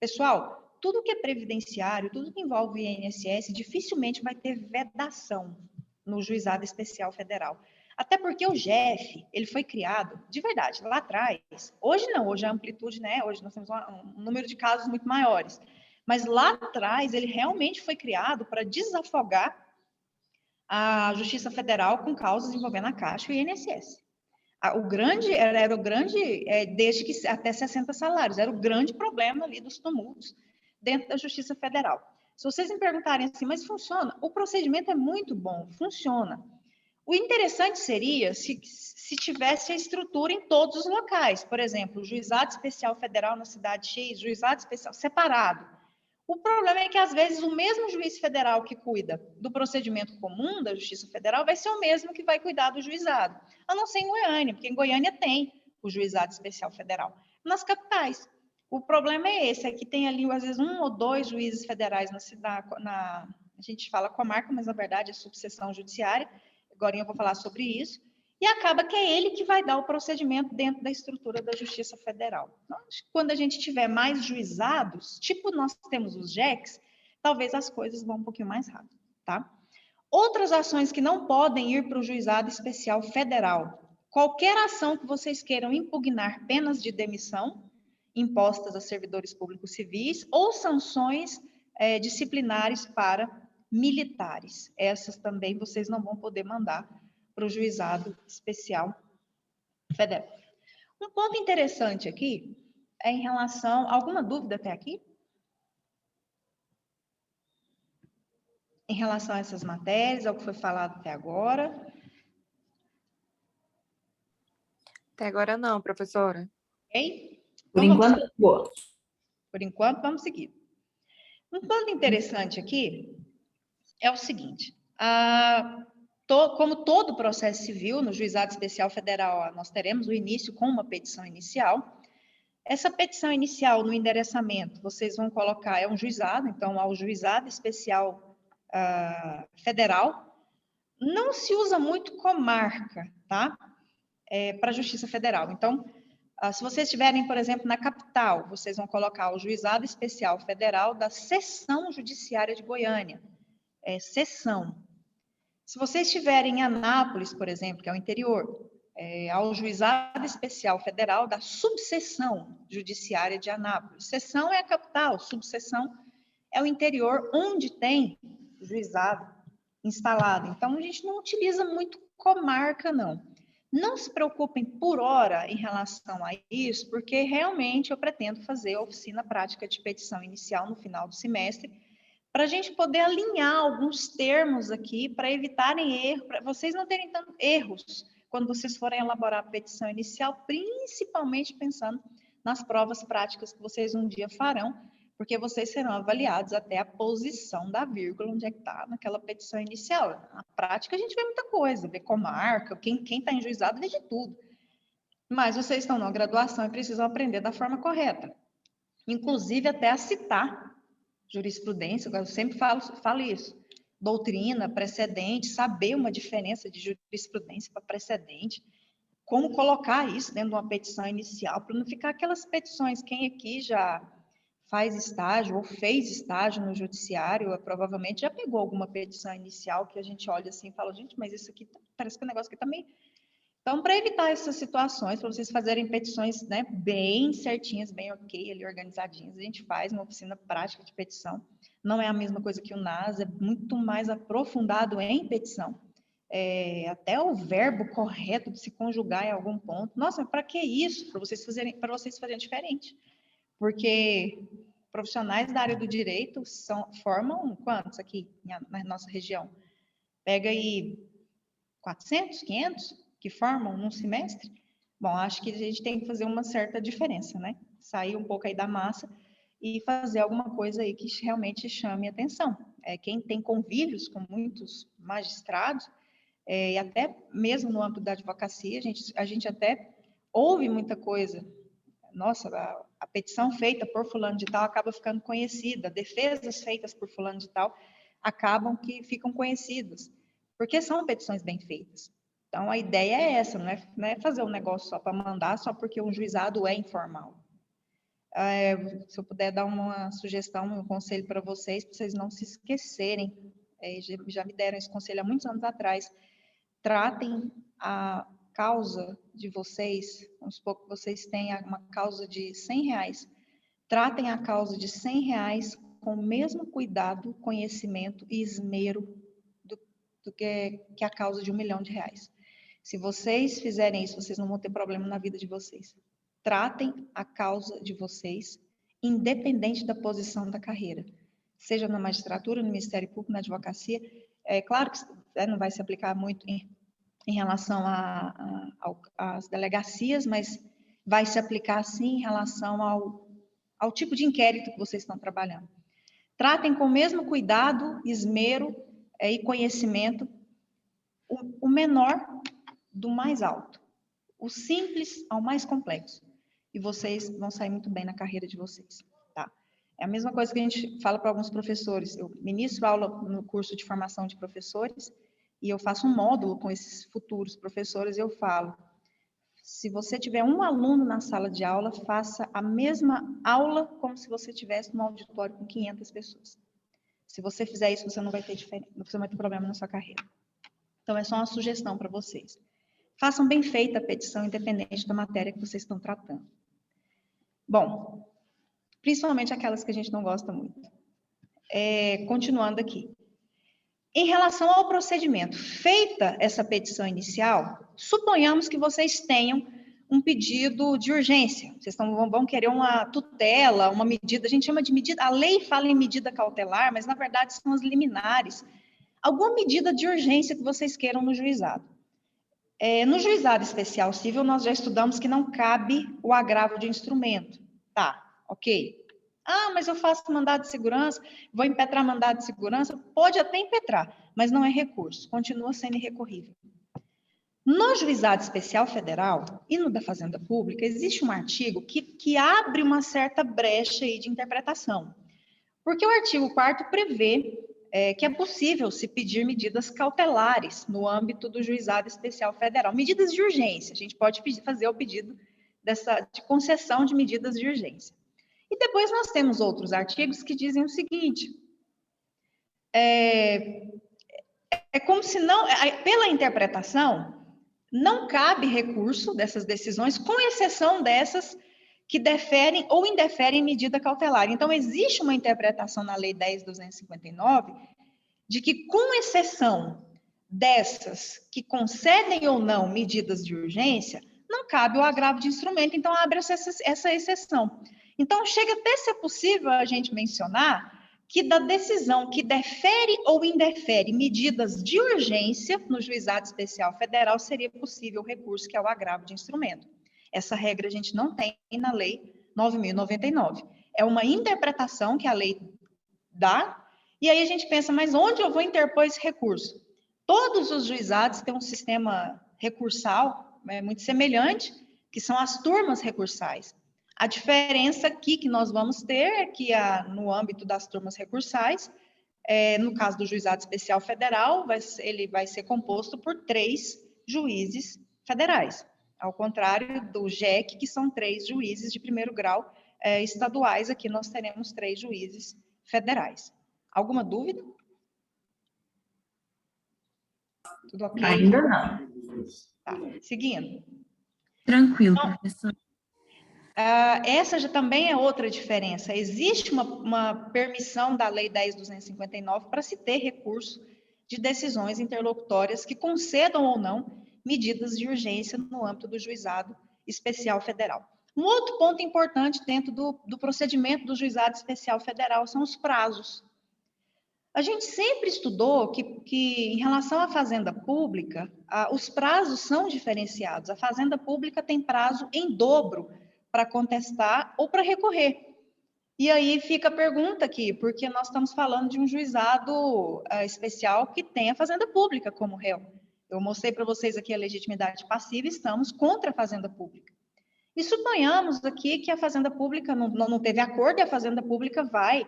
Pessoal, tudo que é previdenciário, tudo que envolve INSS, dificilmente vai ter vedação no Juizado Especial Federal. Até porque o GEF, ele foi criado, de verdade, lá atrás. Hoje não, hoje a amplitude, né? Hoje nós temos um número de casos muito maiores. Mas lá atrás, ele realmente foi criado para desafogar a Justiça Federal com causas envolvendo a Caixa e o INSS. Era o grande, desde que até 60 salários, era o grande problema ali dos tumultos dentro da Justiça Federal. Se vocês me perguntarem assim, mas funciona? O procedimento é muito bom, funciona. O interessante seria se tivesse a estrutura em todos os locais. Por exemplo, o Juizado Especial Federal na cidade X, Juizado Especial separado. O problema é que, às vezes, o mesmo juiz federal que cuida do procedimento comum da Justiça Federal vai ser o mesmo que vai cuidar do juizado. A não ser em Goiânia, porque em Goiânia tem o Juizado Especial Federal. Nas capitais. O problema é esse, é que tem ali, às vezes, 1 ou 2 juízes federais a gente fala comarca, mas, na verdade, é subseção judiciária. Agora eu vou falar sobre isso. E acaba que é ele que vai dar o procedimento dentro da estrutura da Justiça Federal. Então, quando a gente tiver mais juizados, tipo nós temos os JECs, talvez as coisas vão um pouquinho mais rápido, tá? Outras ações que não podem ir para o Juizado Especial Federal. Qualquer ação que vocês queiram impugnar penas de demissão impostas a servidores públicos civis ou sanções disciplinares para militares. Essas também vocês não vão poder mandar para o Juizado Especial Federal. Um ponto interessante aqui é em relação... Alguma dúvida até aqui? Em relação a essas matérias, ao que foi falado até agora? Até agora não, professora. Ok? Por enquanto, boa. Por enquanto, vamos seguir. Um ponto interessante aqui é o seguinte, como todo processo civil, no Juizado Especial Federal, nós teremos o início com uma petição inicial. Essa petição inicial no endereçamento, vocês vão colocar, é um juizado, então, ao Juizado Especial Federal. Não se usa muito comarca, tá? Para a Justiça Federal. Então, se vocês estiverem, por exemplo, na capital, vocês vão colocar o Juizado Especial Federal da Seção Judiciária de Goiânia. Seção. Se vocês estiverem em Anápolis, por exemplo, que é o interior, ao Juizado Especial Federal da Subseção Judiciária de Anápolis. Seção é a capital, subseção é o interior, onde tem juizado instalado. Então, a gente não utiliza muito comarca, não. Não se preocupem por hora em relação a isso, porque realmente eu pretendo fazer a oficina prática de petição inicial no final do semestre, para a gente poder alinhar alguns termos aqui, para evitarem erros, para vocês não terem tantos erros quando vocês forem elaborar a petição inicial, principalmente pensando nas provas práticas que vocês um dia farão, porque vocês serão avaliados até a posição da vírgula, onde é que está naquela petição inicial. Na prática, a gente vê muita coisa, vê comarca, quem está em juizado vê de tudo. Mas vocês estão na graduação e precisam aprender da forma correta. Inclusive, até a citar jurisprudência, eu sempre falo isso. Doutrina, precedente, saber uma diferença de jurisprudência para precedente, como colocar isso dentro de uma petição inicial, para não ficar aquelas petições, quem aqui já faz estágio ou fez estágio no judiciário, provavelmente já pegou alguma petição inicial que a gente olha assim e fala, gente, mas isso aqui, parece que o negócio aqui está meio... Então, para evitar essas situações, para vocês fazerem petições, né, bem certinhas, bem ok, ali organizadinhas, a gente faz uma oficina prática de petição. Não é a mesma coisa que o NAS, é muito mais aprofundado em petição. Até o verbo correto de se conjugar em algum ponto. Nossa, para que isso? Para vocês fazerem diferente. Porque profissionais da área do direito formam quantos aqui na nossa região? Pega aí 400, 500 que formam num semestre. Bom, acho que a gente tem que fazer uma certa diferença, né? Sair um pouco aí da massa e fazer alguma coisa aí que realmente chame atenção. Quem tem convívios com muitos magistrados, e até mesmo no âmbito da advocacia, a gente até ouve muita coisa. Nossa, a petição feita por fulano de tal acaba ficando conhecida, defesas feitas por fulano de tal acabam que ficam conhecidas, porque são petições bem feitas. Então, a ideia é essa, não é fazer um negócio só para mandar, só porque um juizado é informal. Se eu puder dar uma sugestão, um conselho para vocês não se esquecerem, já me deram esse conselho há muitos anos atrás, tratem a causa de vocês, vamos supor que vocês tenham uma causa de R$100, tratem a causa de R$100 com o mesmo cuidado, conhecimento e esmero do que a causa de R$1 milhão. Se vocês fizerem isso, vocês não vão ter problema na vida de vocês. Tratem a causa de vocês, independente da posição da carreira. Seja na magistratura, no Ministério Público, na advocacia. É claro que não vai se aplicar muito em relação às delegacias, mas vai se aplicar, sim, em relação ao tipo de inquérito que vocês estão trabalhando. Tratem com o mesmo cuidado, esmero e conhecimento o menor do mais alto, o simples ao mais complexo. E vocês vão sair muito bem na carreira de vocês, tá? É a mesma coisa que a gente fala para alguns professores. Eu ministro aula no curso de formação de professores e eu faço um módulo com esses futuros professores. Eu falo, se você tiver um aluno na sala de aula, faça a mesma aula como se você tivesse num auditório com 500 pessoas. Se você fizer isso, você não vai ter diferença, você não vai ter problema na sua carreira. Então, é só uma sugestão para vocês. Façam bem feita a petição, independente da matéria que vocês estão tratando. Bom, principalmente aquelas que a gente não gosta muito. Continuando aqui. Em relação ao procedimento, feita essa petição inicial, suponhamos que vocês tenham um pedido de urgência. Vocês vão querer uma tutela, uma medida, a gente chama de medida, a lei fala em medida cautelar, mas na verdade são as liminares. Alguma medida de urgência que vocês queiram no juizado. No juizado especial civil, nós já estudamos que não cabe o agravo de instrumento. Tá, ok. Mas eu faço mandado de segurança, vou impetrar mandado de segurança. Pode até impetrar, mas não é recurso, continua sendo irrecorrível. No juizado especial federal e no da Fazenda Pública, existe um artigo que abre uma certa brecha aí de interpretação. Porque o artigo 4º prevê que é possível se pedir medidas cautelares no âmbito do juizado especial federal. Medidas de urgência, a gente pode fazer o pedido de concessão de medidas de urgência. E depois nós temos outros artigos que dizem o seguinte, como se não, pela interpretação, não cabe recurso dessas decisões, com exceção dessas que deferem ou indeferem medida cautelar. Então, existe uma interpretação na Lei 10.259 de que, com exceção dessas que concedem ou não medidas de urgência, não cabe o agravo de instrumento, então abre essa exceção. Então, chega até a ser possível a gente mencionar que da decisão que defere ou indefere medidas de urgência no juizado especial federal seria possível o recurso, que é o agravo de instrumento. Essa regra a gente não tem na Lei 9.099. É uma interpretação que a lei dá, e aí a gente pensa, mas onde eu vou interpor esse recurso? Todos os juizados têm um sistema recursal muito semelhante, que são as turmas recursais. A diferença aqui que nós vamos ter é que no âmbito das turmas recursais, no caso do juizado especial federal, ele vai ser composto por 3 juízes federais. Ao contrário do JEC, que são 3 juízes de primeiro grau estaduais, aqui nós teremos 3 juízes federais. Alguma dúvida? Tudo ok? Ainda não. Tá. Seguindo. Tranquilo, então, professor. Essa já também é outra diferença. Existe uma permissão da Lei 10.259 para se ter recurso de decisões interlocutórias que concedam ou não medidas de urgência no âmbito do juizado especial federal. Um outro ponto importante dentro do procedimento do juizado especial federal são os prazos. A gente sempre estudou que em relação à fazenda pública, os prazos são diferenciados. A fazenda pública tem prazo em dobro para contestar ou para recorrer. E aí fica a pergunta aqui, porque nós estamos falando de um juizado especial que tem a fazenda pública como réu. Eu mostrei para vocês aqui a legitimidade passiva, estamos contra a fazenda pública. E suponhamos aqui que a fazenda pública não teve acordo e a fazenda pública vai,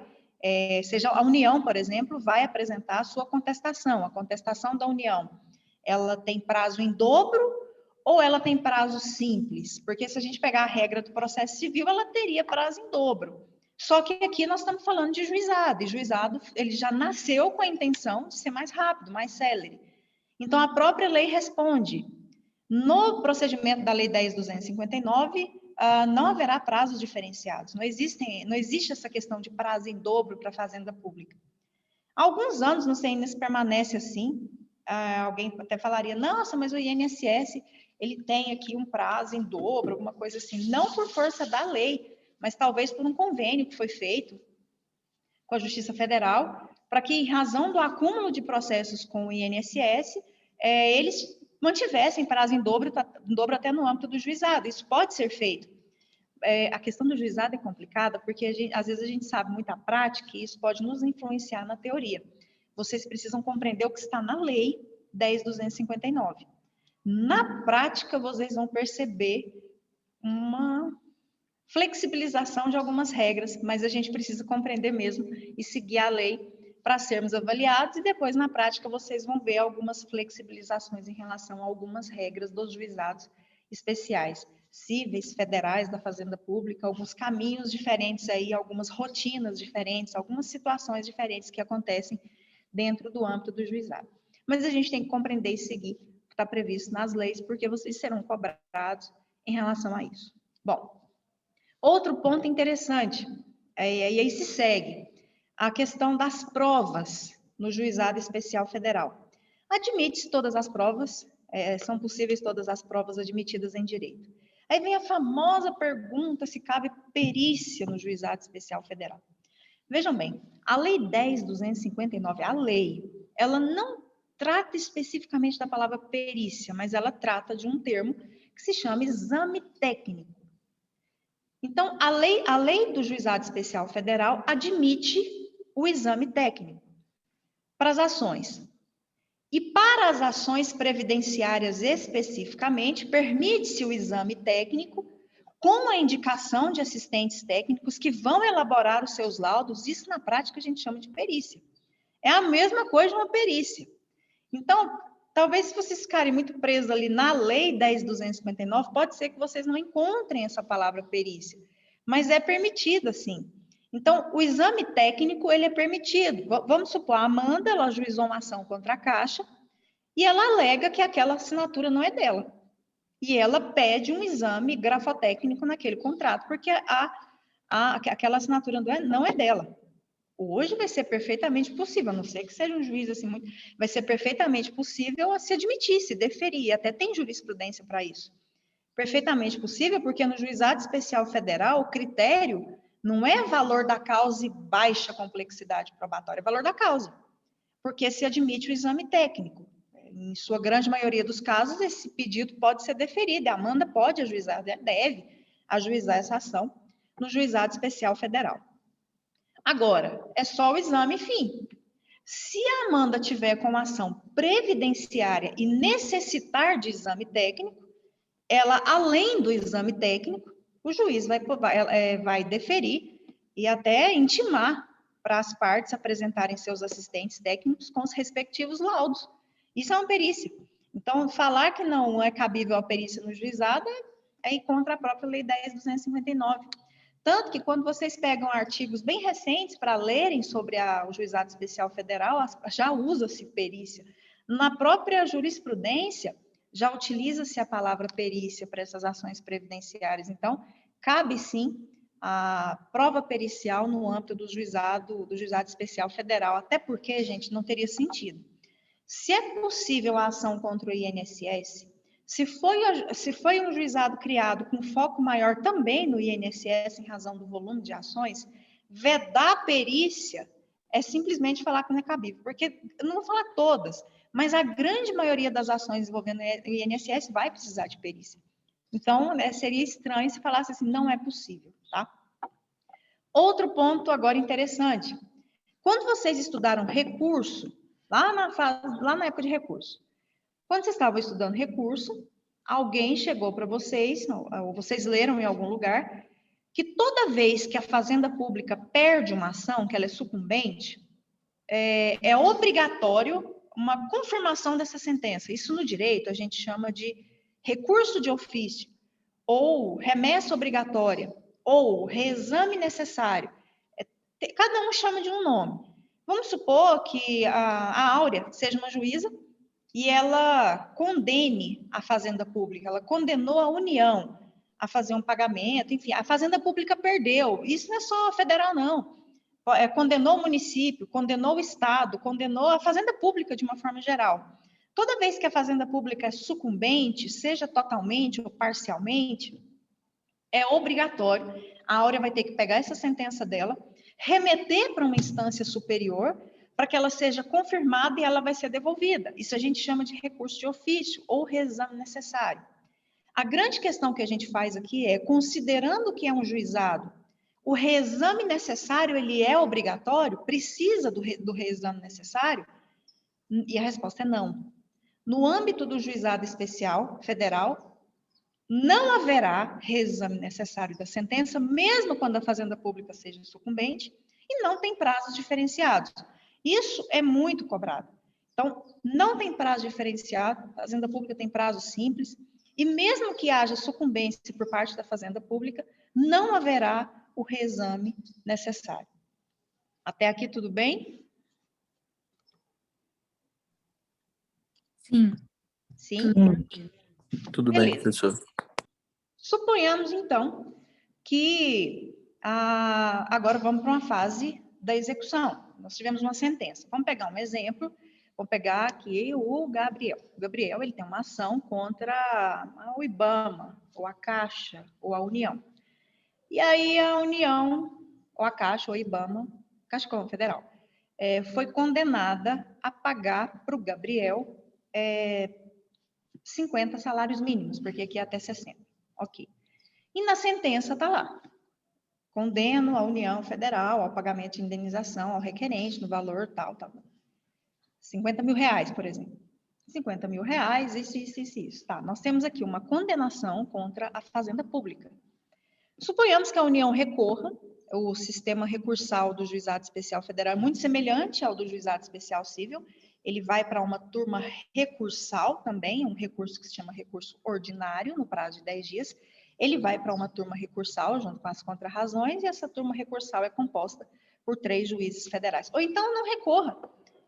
seja a União, por exemplo, vai apresentar a sua contestação. A contestação da União, ela tem prazo em dobro ou ela tem prazo simples? Porque se a gente pegar a regra do processo civil, ela teria prazo em dobro. Só que aqui nós estamos falando de juizado, e juizado ele já nasceu com a intenção de ser mais rápido, mais célere. Então, a própria lei responde. No procedimento da Lei 10.259, não haverá prazos diferenciados. Não existe essa questão de prazo em dobro para a fazenda pública. Há alguns anos, não sei ainda se permanece assim, alguém até falaria, nossa, mas o INSS, ele tem aqui um prazo em dobro, alguma coisa assim. Não por força da lei, mas talvez por um convênio que foi feito com a Justiça Federal, para que, em razão do acúmulo de processos com o INSS, eles mantivessem prazo em dobro até no âmbito do juizado. Isso pode ser feito. A questão do juizado é complicada, porque às vezes a gente sabe muita prática e isso pode nos influenciar na teoria. Vocês precisam compreender o que está na lei 10.259. Na prática, vocês vão perceber uma flexibilização de algumas regras, mas a gente precisa compreender mesmo e seguir a lei para sermos avaliados, e depois, na prática, vocês vão ver algumas flexibilizações em relação a algumas regras dos juizados especiais, cíveis, federais, da Fazenda Pública, alguns caminhos diferentes aí, algumas rotinas diferentes, algumas situações diferentes que acontecem dentro do âmbito do juizado. Mas a gente tem que compreender e seguir o que está previsto nas leis, porque vocês serão cobrados em relação a isso. Bom, outro ponto interessante, e aí se segue, a questão das provas no Juizado Especial Federal. Admite-se todas as provas, são possíveis todas as provas admitidas em direito. Aí vem a famosa pergunta se cabe perícia no Juizado Especial Federal. Vejam bem, a Lei 10.259, a lei, ela não trata especificamente da palavra perícia, mas ela trata de um termo que se chama exame técnico. Então, a lei do Juizado Especial Federal admite o exame técnico para as ações. E para as ações previdenciárias especificamente, permite-se o exame técnico com a indicação de assistentes técnicos que vão elaborar os seus laudos. Isso, na prática, a gente chama de perícia. É a mesma coisa de uma perícia. Então, talvez se vocês ficarem muito presos ali na Lei 10.259, pode ser que vocês não encontrem essa palavra perícia, mas é permitido, assim. Então, o exame técnico, ele é permitido. Vamos supor, a Amanda, ela ajuizou uma ação contra a Caixa e ela alega que aquela assinatura não é dela. E ela pede um exame grafotécnico naquele contrato, porque aquela assinatura não é dela. Hoje vai ser perfeitamente possível, a não ser que seja um juiz assim muito, vai ser perfeitamente possível se admitir, se deferir, até tem jurisprudência para isso. Perfeitamente possível, porque no Juizado Especial Federal, o critério não é valor da causa e baixa complexidade probatória, é valor da causa, porque se admite o exame técnico. Em sua grande maioria dos casos, esse pedido pode ser deferido, a Amanda pode ajuizar, deve ajuizar essa ação no Juizado Especial Federal. Agora, é só o exame, fim. Se a Amanda tiver com ação previdenciária e necessitar de exame técnico, ela, além do exame técnico, o juiz vai deferir e até intimar para as partes apresentarem seus assistentes técnicos com os respectivos laudos. Isso é uma perícia. Então, falar que não é cabível a perícia no juizado é ir contra a própria Lei 10.259. Tanto que quando vocês pegam artigos bem recentes para lerem sobre o Juizado Especial Federal, já usa-se perícia. Na própria jurisprudência, já utiliza-se a palavra perícia para essas ações previdenciárias. Então, cabe sim a prova pericial no âmbito do Juizado Especial Federal, até porque, gente, não teria sentido. Se é possível a ação contra o INSS, se foi um juizado criado com foco maior também no INSS, em razão do volume de ações, vedar a perícia é simplesmente falar que não é cabível, porque eu não vou falar todas, mas a grande maioria das ações envolvendo o INSS vai precisar de perícia. Então, né, seria estranho se falasse assim, não é possível, tá? Outro ponto agora interessante. Quando vocês estudaram recurso, lá na época de recurso, quando vocês estavam estudando recurso, alguém chegou para vocês, ou vocês leram em algum lugar, que toda vez que a Fazenda Pública perde uma ação, que ela é sucumbente, é obrigatório uma confirmação dessa sentença. Isso no direito a gente chama de recurso de ofício, ou remessa obrigatória, ou reexame necessário. Cada um chama de um nome. Vamos supor que a Áurea seja uma juíza e ela condene a Fazenda Pública, ela condenou a União a fazer um pagamento, enfim, a Fazenda Pública perdeu. Isso não é só federal, não. Condenou o município, condenou o Estado, condenou a Fazenda Pública de uma forma geral. Toda vez que a Fazenda Pública é sucumbente, seja totalmente ou parcialmente, é obrigatório, a Áurea vai ter que pegar essa sentença dela, remeter para uma instância superior, para que ela seja confirmada e ela vai ser devolvida. Isso a gente chama de recurso de ofício ou reexame necessário. A grande questão que a gente faz aqui é, considerando que é um juizado, o reexame necessário, ele é obrigatório? Precisa do reexame necessário? E a resposta é não. No âmbito do juizado especial federal, não haverá reexame necessário da sentença, mesmo quando a Fazenda Pública seja sucumbente, e não tem prazos diferenciados. Isso é muito cobrado. Então, não tem prazo diferenciado, a Fazenda Pública tem prazo simples, e mesmo que haja sucumbência por parte da Fazenda Pública, não haverá o reexame necessário. Até aqui tudo bem? Sim. Sim? Tudo bem, Beleza. professor. Suponhamos, então, que agora vamos para uma fase da execução. Nós tivemos uma sentença. Vamos pegar um exemplo. Vamos pegar aqui o Gabriel. O Gabriel, ele tem uma ação contra o IBAMA, ou a Caixa, ou a União. E aí a União, ou a Caixa, ou a IBAMA, Caixa Econômica Federal, foi condenada a pagar para o Gabriel 50 salários mínimos, porque aqui é até 60. Ok. E na sentença está lá. Condeno a União Federal ao pagamento de indenização ao requerente no valor tal. 50 mil reais, por exemplo. 50 mil reais, isso. Tá, nós temos aqui uma condenação contra a Fazenda Pública. Suponhamos que a União recorra, o sistema recursal do Juizado Especial Federal é muito semelhante ao do Juizado Especial Civil, ele vai para uma turma recursal também, um recurso que se chama recurso ordinário, no prazo de 10 dias, ele vai para uma turma recursal, junto com as contrarrazões, e essa turma recursal é composta por 3 juízes federais. Ou então não recorra.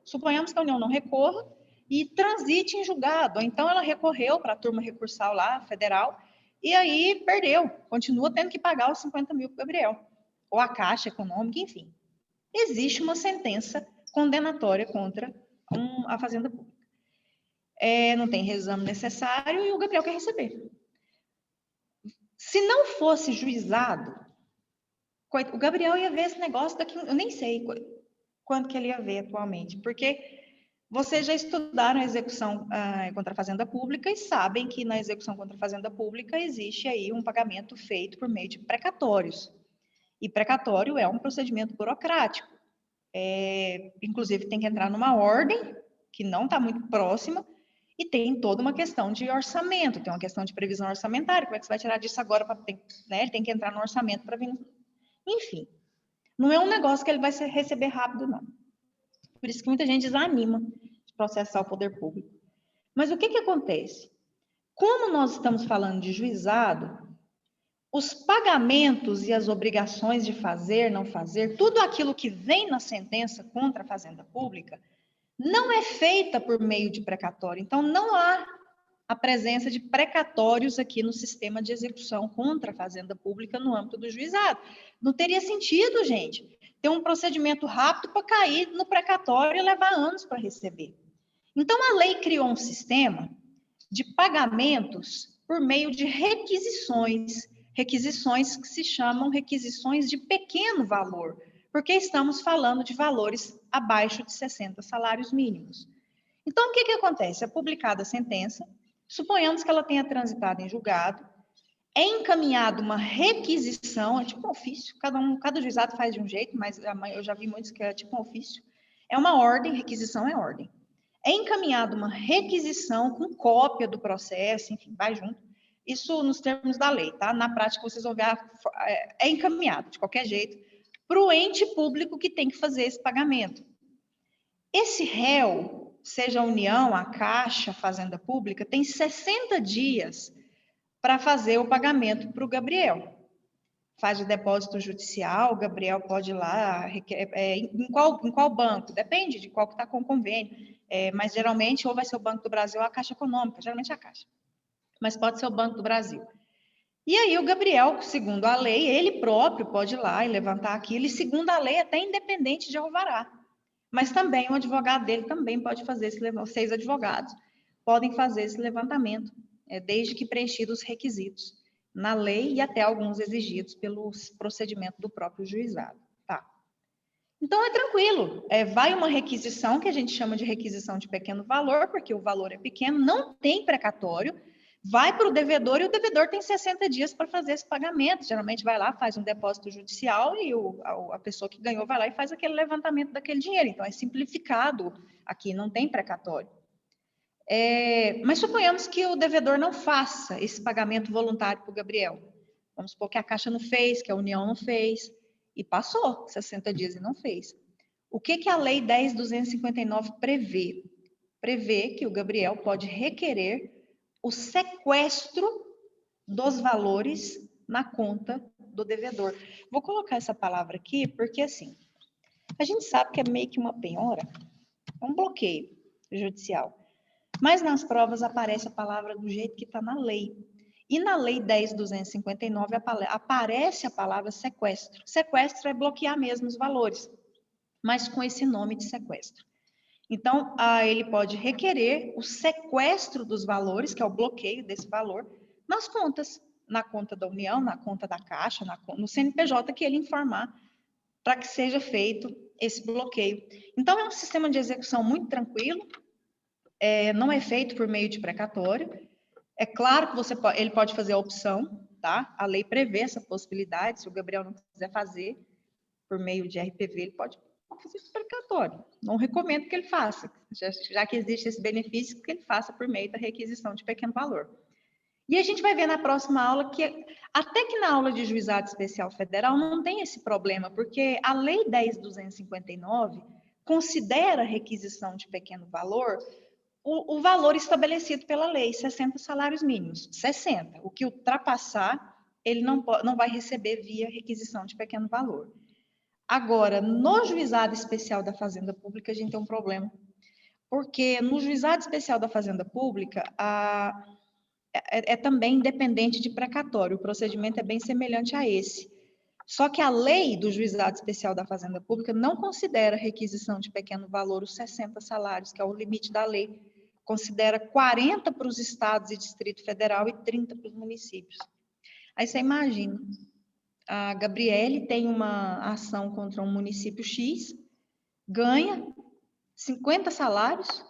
Suponhamos que a União não recorra e transite em julgado, ou então ela recorreu para a turma recursal lá, federal, e aí perdeu, continua tendo que pagar os 50 mil para o Gabriel, ou a Caixa Econômica, enfim. Existe uma sentença condenatória contra a Fazenda Pública. Não tem reexame necessário e o Gabriel quer receber. Se não fosse juizado, o Gabriel ia ver esse negócio daqui, eu nem sei quando que ele ia ver atualmente, porque vocês já estudaram a execução contra a Fazenda Pública e sabem que na execução contra a Fazenda Pública existe aí um pagamento feito por meio de precatórios. E precatório é um procedimento burocrático. Inclusive, tem que entrar numa ordem que não está muito próxima e tem toda uma questão de orçamento, tem uma questão de previsão orçamentária. Como é que você vai tirar disso agora? Ele tem que entrar no orçamento para vir. Enfim, não é um negócio que ele vai receber rápido, não. Por isso que muita gente desanima de processar o poder público. Mas o que acontece? Como nós estamos falando de juizado, os pagamentos e as obrigações de fazer, não fazer, tudo aquilo que vem na sentença contra a Fazenda Pública, não é feita por meio de precatório. Então, não há a presença de precatórios aqui no sistema de execução contra a Fazenda Pública no âmbito do juizado. Não teria sentido, gente, ter um procedimento rápido para cair no precatório e levar anos para receber. Então, a lei criou um sistema de pagamentos por meio de requisições que se chamam requisições de pequeno valor, porque estamos falando de valores abaixo de 60 salários mínimos. Então, o que acontece? É publicada a sentença, suponhamos que ela tenha transitado em julgado, é encaminhada uma requisição, é tipo um ofício, cada juizado faz de um jeito, mas eu já vi muitos que é tipo um ofício. É uma ordem, requisição é ordem. É encaminhada uma requisição com cópia do processo, enfim, vai junto. Isso nos termos da lei, tá? Na prática, vocês vão ver, é encaminhado, de qualquer jeito, para o ente público que tem que fazer esse pagamento. Esse réu, seja a União, a Caixa, a Fazenda Pública, tem 60 dias para fazer o pagamento para o Gabriel. Faz o depósito judicial, o Gabriel pode ir lá, em qual banco? Depende de qual que está com o convênio, mas geralmente ou vai ser o Banco do Brasil ou a Caixa Econômica, geralmente é a Caixa, mas pode ser o Banco do Brasil. E aí o Gabriel, segundo a lei, ele próprio pode ir lá e levantar aquilo, e segundo a lei, até independente de alvará. Mas também o advogado dele também pode fazer esse levantamento, 6 advogados podem fazer esse levantamento, desde que preenchidos os requisitos na lei e até alguns exigidos pelo procedimento do próprio juizado. Tá. Então é tranquilo, vai uma requisição que a gente chama de requisição de pequeno valor, porque o valor é pequeno, não tem precatório, vai para o devedor e o devedor tem 60 dias para fazer esse pagamento. Geralmente vai lá, faz um depósito judicial e a pessoa que ganhou vai lá e faz aquele levantamento daquele dinheiro. Então é simplificado aqui, não tem precatório. Mas suponhamos que o devedor não faça esse pagamento voluntário para o Gabriel. Vamos supor que a Caixa não fez, que a União não fez, e passou 60 dias e não fez. O que a Lei 10.259 prevê? Prevê que o Gabriel pode requerer o sequestro dos valores na conta do devedor. Vou colocar essa palavra aqui, porque assim, a gente sabe que é meio que uma penhora, é um bloqueio judicial. Mas nas provas aparece a palavra do jeito que está na lei. E na Lei 10.259 aparece a palavra sequestro. Sequestro é bloquear mesmo os valores, mas com esse nome de sequestro. Então, ele pode requerer o sequestro dos valores, que é o bloqueio desse valor, nas contas, na conta da União, na conta da Caixa, no CNPJ que ele informar, para que seja feito esse bloqueio. Então, é um sistema de execução muito tranquilo, não é feito por meio de precatório. É claro que ele pode fazer a opção, tá? A lei prevê essa possibilidade, se o Gabriel não quiser fazer por meio de RPV, ele pode fazer precatório. Não recomendo que ele faça, já que existe esse benefício, que ele faça por meio da requisição de pequeno valor. E a gente vai ver na próxima aula que, até que na aula de juizado especial federal, não tem esse problema, porque a Lei 10.259 considera requisição de pequeno valor o valor estabelecido pela lei, 60 salários mínimos, 60. O que ultrapassar, ele não vai receber via requisição de pequeno valor. Agora, no juizado especial da Fazenda Pública, a gente tem um problema, porque no juizado especial da Fazenda Pública, é também independente de precatório, o procedimento é bem semelhante a esse. Só que a lei do juizado especial da Fazenda Pública não considera requisição de pequeno valor os 60 salários, que é o limite da lei. Considera 40 para os estados e Distrito Federal e 30 para os municípios. Aí você imagina, a Gabriele tem uma ação contra um município X, ganha 50 salários,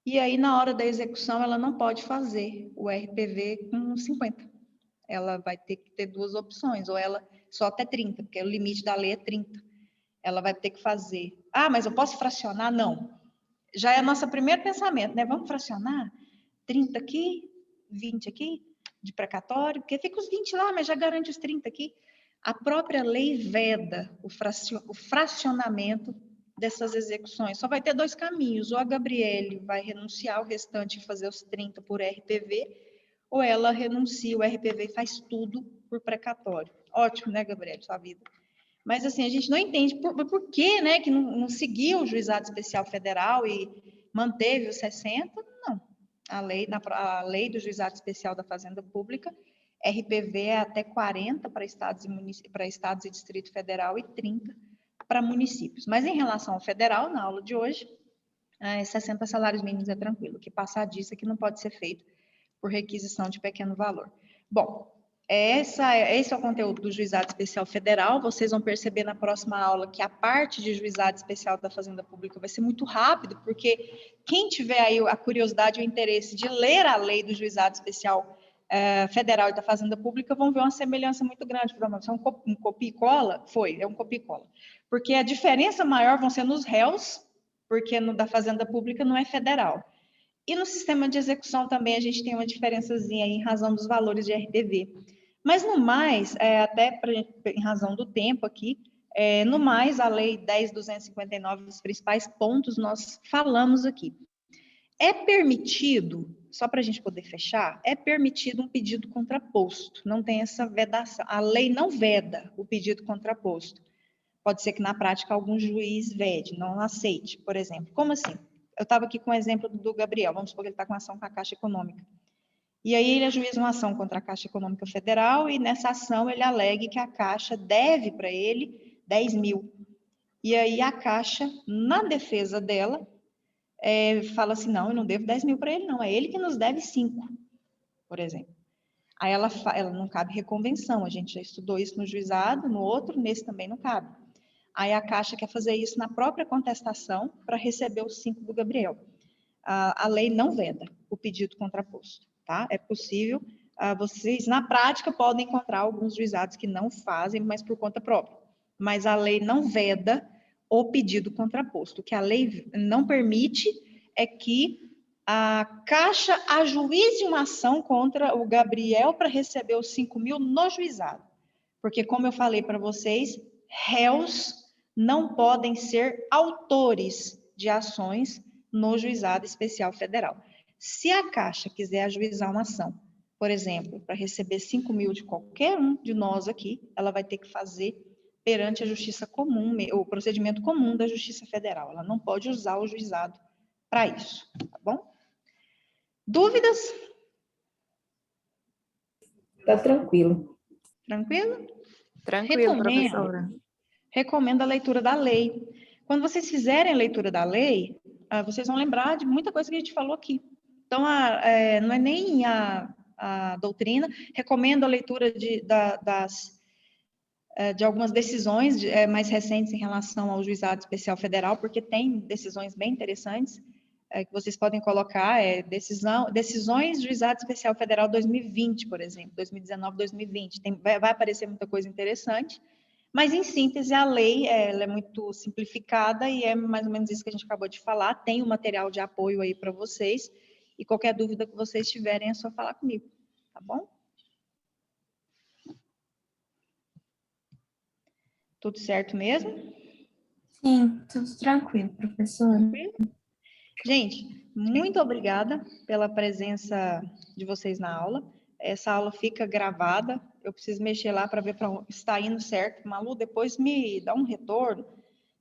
e aí na hora da execução ela não pode fazer o RPV com 50. Ela vai ter que ter duas opções, ou ela só até 30, porque o limite da lei é 30. Ela vai ter que fazer. Mas eu posso fracionar? Não. Já é nosso primeiro pensamento, né? Vamos fracionar? 30 aqui, 20 aqui, de precatório, porque fica os 20 lá, mas já garante os 30 aqui. A própria lei veda o fracionamento dessas execuções. Só vai ter dois caminhos. Ou a Gabriele vai renunciar o restante e fazer os 30 por RPV, ou ela renuncia o RPV e faz tudo por precatório. Ótimo, né, Gabriele, sua vida? Mas, assim, a gente não entende por que, né, que não seguiu o juizado especial federal e manteve os 60. Não. A lei do juizado especial da Fazenda Pública, RPV é até 40 para estados e Distrito Federal e 30 para municípios. Mas, em relação ao federal, na aula de hoje, 60 salários mínimos é tranquilo. O que passar disso aqui não pode ser feito por requisição de pequeno valor. Bom, Esse é o conteúdo do Juizado Especial Federal. Vocês vão perceber na próxima aula que a parte de Juizado Especial da Fazenda Pública vai ser muito rápido, porque quem tiver aí a curiosidade e o interesse de ler a lei do Juizado Especial Federal e da Fazenda Pública vão ver uma semelhança muito grande. É um copia e cola? É um copia e cola. Porque a diferença maior vão ser nos réus, porque no da Fazenda Pública não é federal. E no sistema de execução também a gente tem uma diferençazinha em razão dos valores de RTV. Mas no mais, em razão do tempo aqui, no mais, a Lei 10.259, os principais pontos nós falamos aqui. É permitido, só para a gente poder fechar, é permitido um pedido contraposto, não tem essa vedação. A lei não veda o pedido contraposto. Pode ser que na prática algum juiz vede, não aceite, por exemplo. Como assim? Eu estava aqui com o exemplo do Gabriel, vamos supor que ele está com ação com a Caixa Econômica. E aí ele ajuiza uma ação contra a Caixa Econômica Federal e nessa ação ele alegue que a Caixa deve para ele 10 mil. E aí a Caixa, na defesa dela, fala assim, não, eu não devo 10 mil para ele, não, é ele que nos deve 5, por exemplo. Aí ela não cabe reconvenção, a gente já estudou isso no juizado, no outro, nesse também não cabe. Aí a Caixa quer fazer isso na própria contestação para receber os 5 do Gabriel. A lei não veda o pedido contraposto, tá? É possível, vocês na prática podem encontrar alguns juizados que não fazem, mas por conta própria. Mas a lei não veda o pedido contraposto. O que a lei não permite é que a Caixa ajuize uma ação contra o Gabriel para receber os 5 mil no juizado. Porque, como eu falei para vocês, réus não podem ser autores de ações no Juizado Especial Federal. Se a Caixa quiser ajuizar uma ação, por exemplo, para receber 5 mil de qualquer um de nós aqui, ela vai ter que fazer perante a Justiça Comum, o procedimento comum da Justiça Federal. Ela não pode usar o juizado para isso, tá bom? Dúvidas? Tá tranquilo. Tranquilo? Tranquilo, professora. Recomendo a leitura da lei. Quando vocês fizerem a leitura da lei, vocês vão lembrar de muita coisa que a gente falou aqui. Então, não é nem a doutrina, recomendo a leitura de algumas decisões mais recentes em relação ao Juizado Especial Federal, porque tem decisões bem interessantes que vocês podem colocar, decisões do Juizado Especial Federal 2020, por exemplo, 2019, 2020. Vai aparecer muita coisa interessante. Mas, em síntese, a lei ela é muito simplificada e é mais ou menos isso que a gente acabou de falar. Tem um material de apoio aí para vocês. E qualquer dúvida que vocês tiverem, é só falar comigo. Tá bom? Tudo certo mesmo? Sim, tudo tranquilo, professora. Gente, muito obrigada pela presença de vocês na aula. Essa aula fica gravada. Eu preciso mexer lá para ver se está indo certo. Malu, depois me dá um retorno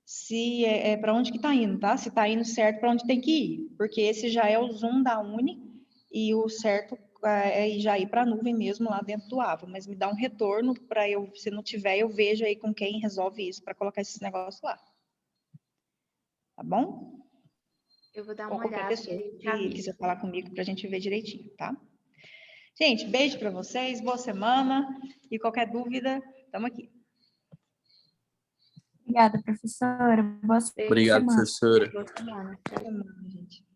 se para onde que está indo, tá? Se está indo certo, para onde tem que ir. Porque esse já é o Zoom da Uni e o certo é já ir para a nuvem mesmo lá dentro do AVA. Mas me dá um retorno para eu, se não tiver, eu vejo aí com quem resolve isso para colocar esses negócios lá. Tá bom? Eu vou dar uma Ou qualquer olhada. pessoa que quiser falar comigo para a gente ver direitinho, tá? Gente, beijo para vocês, boa semana e qualquer dúvida, estamos aqui. Obrigada, professora. Boa Obrigado, semana. professora. Boa semana. Boa semana, gente.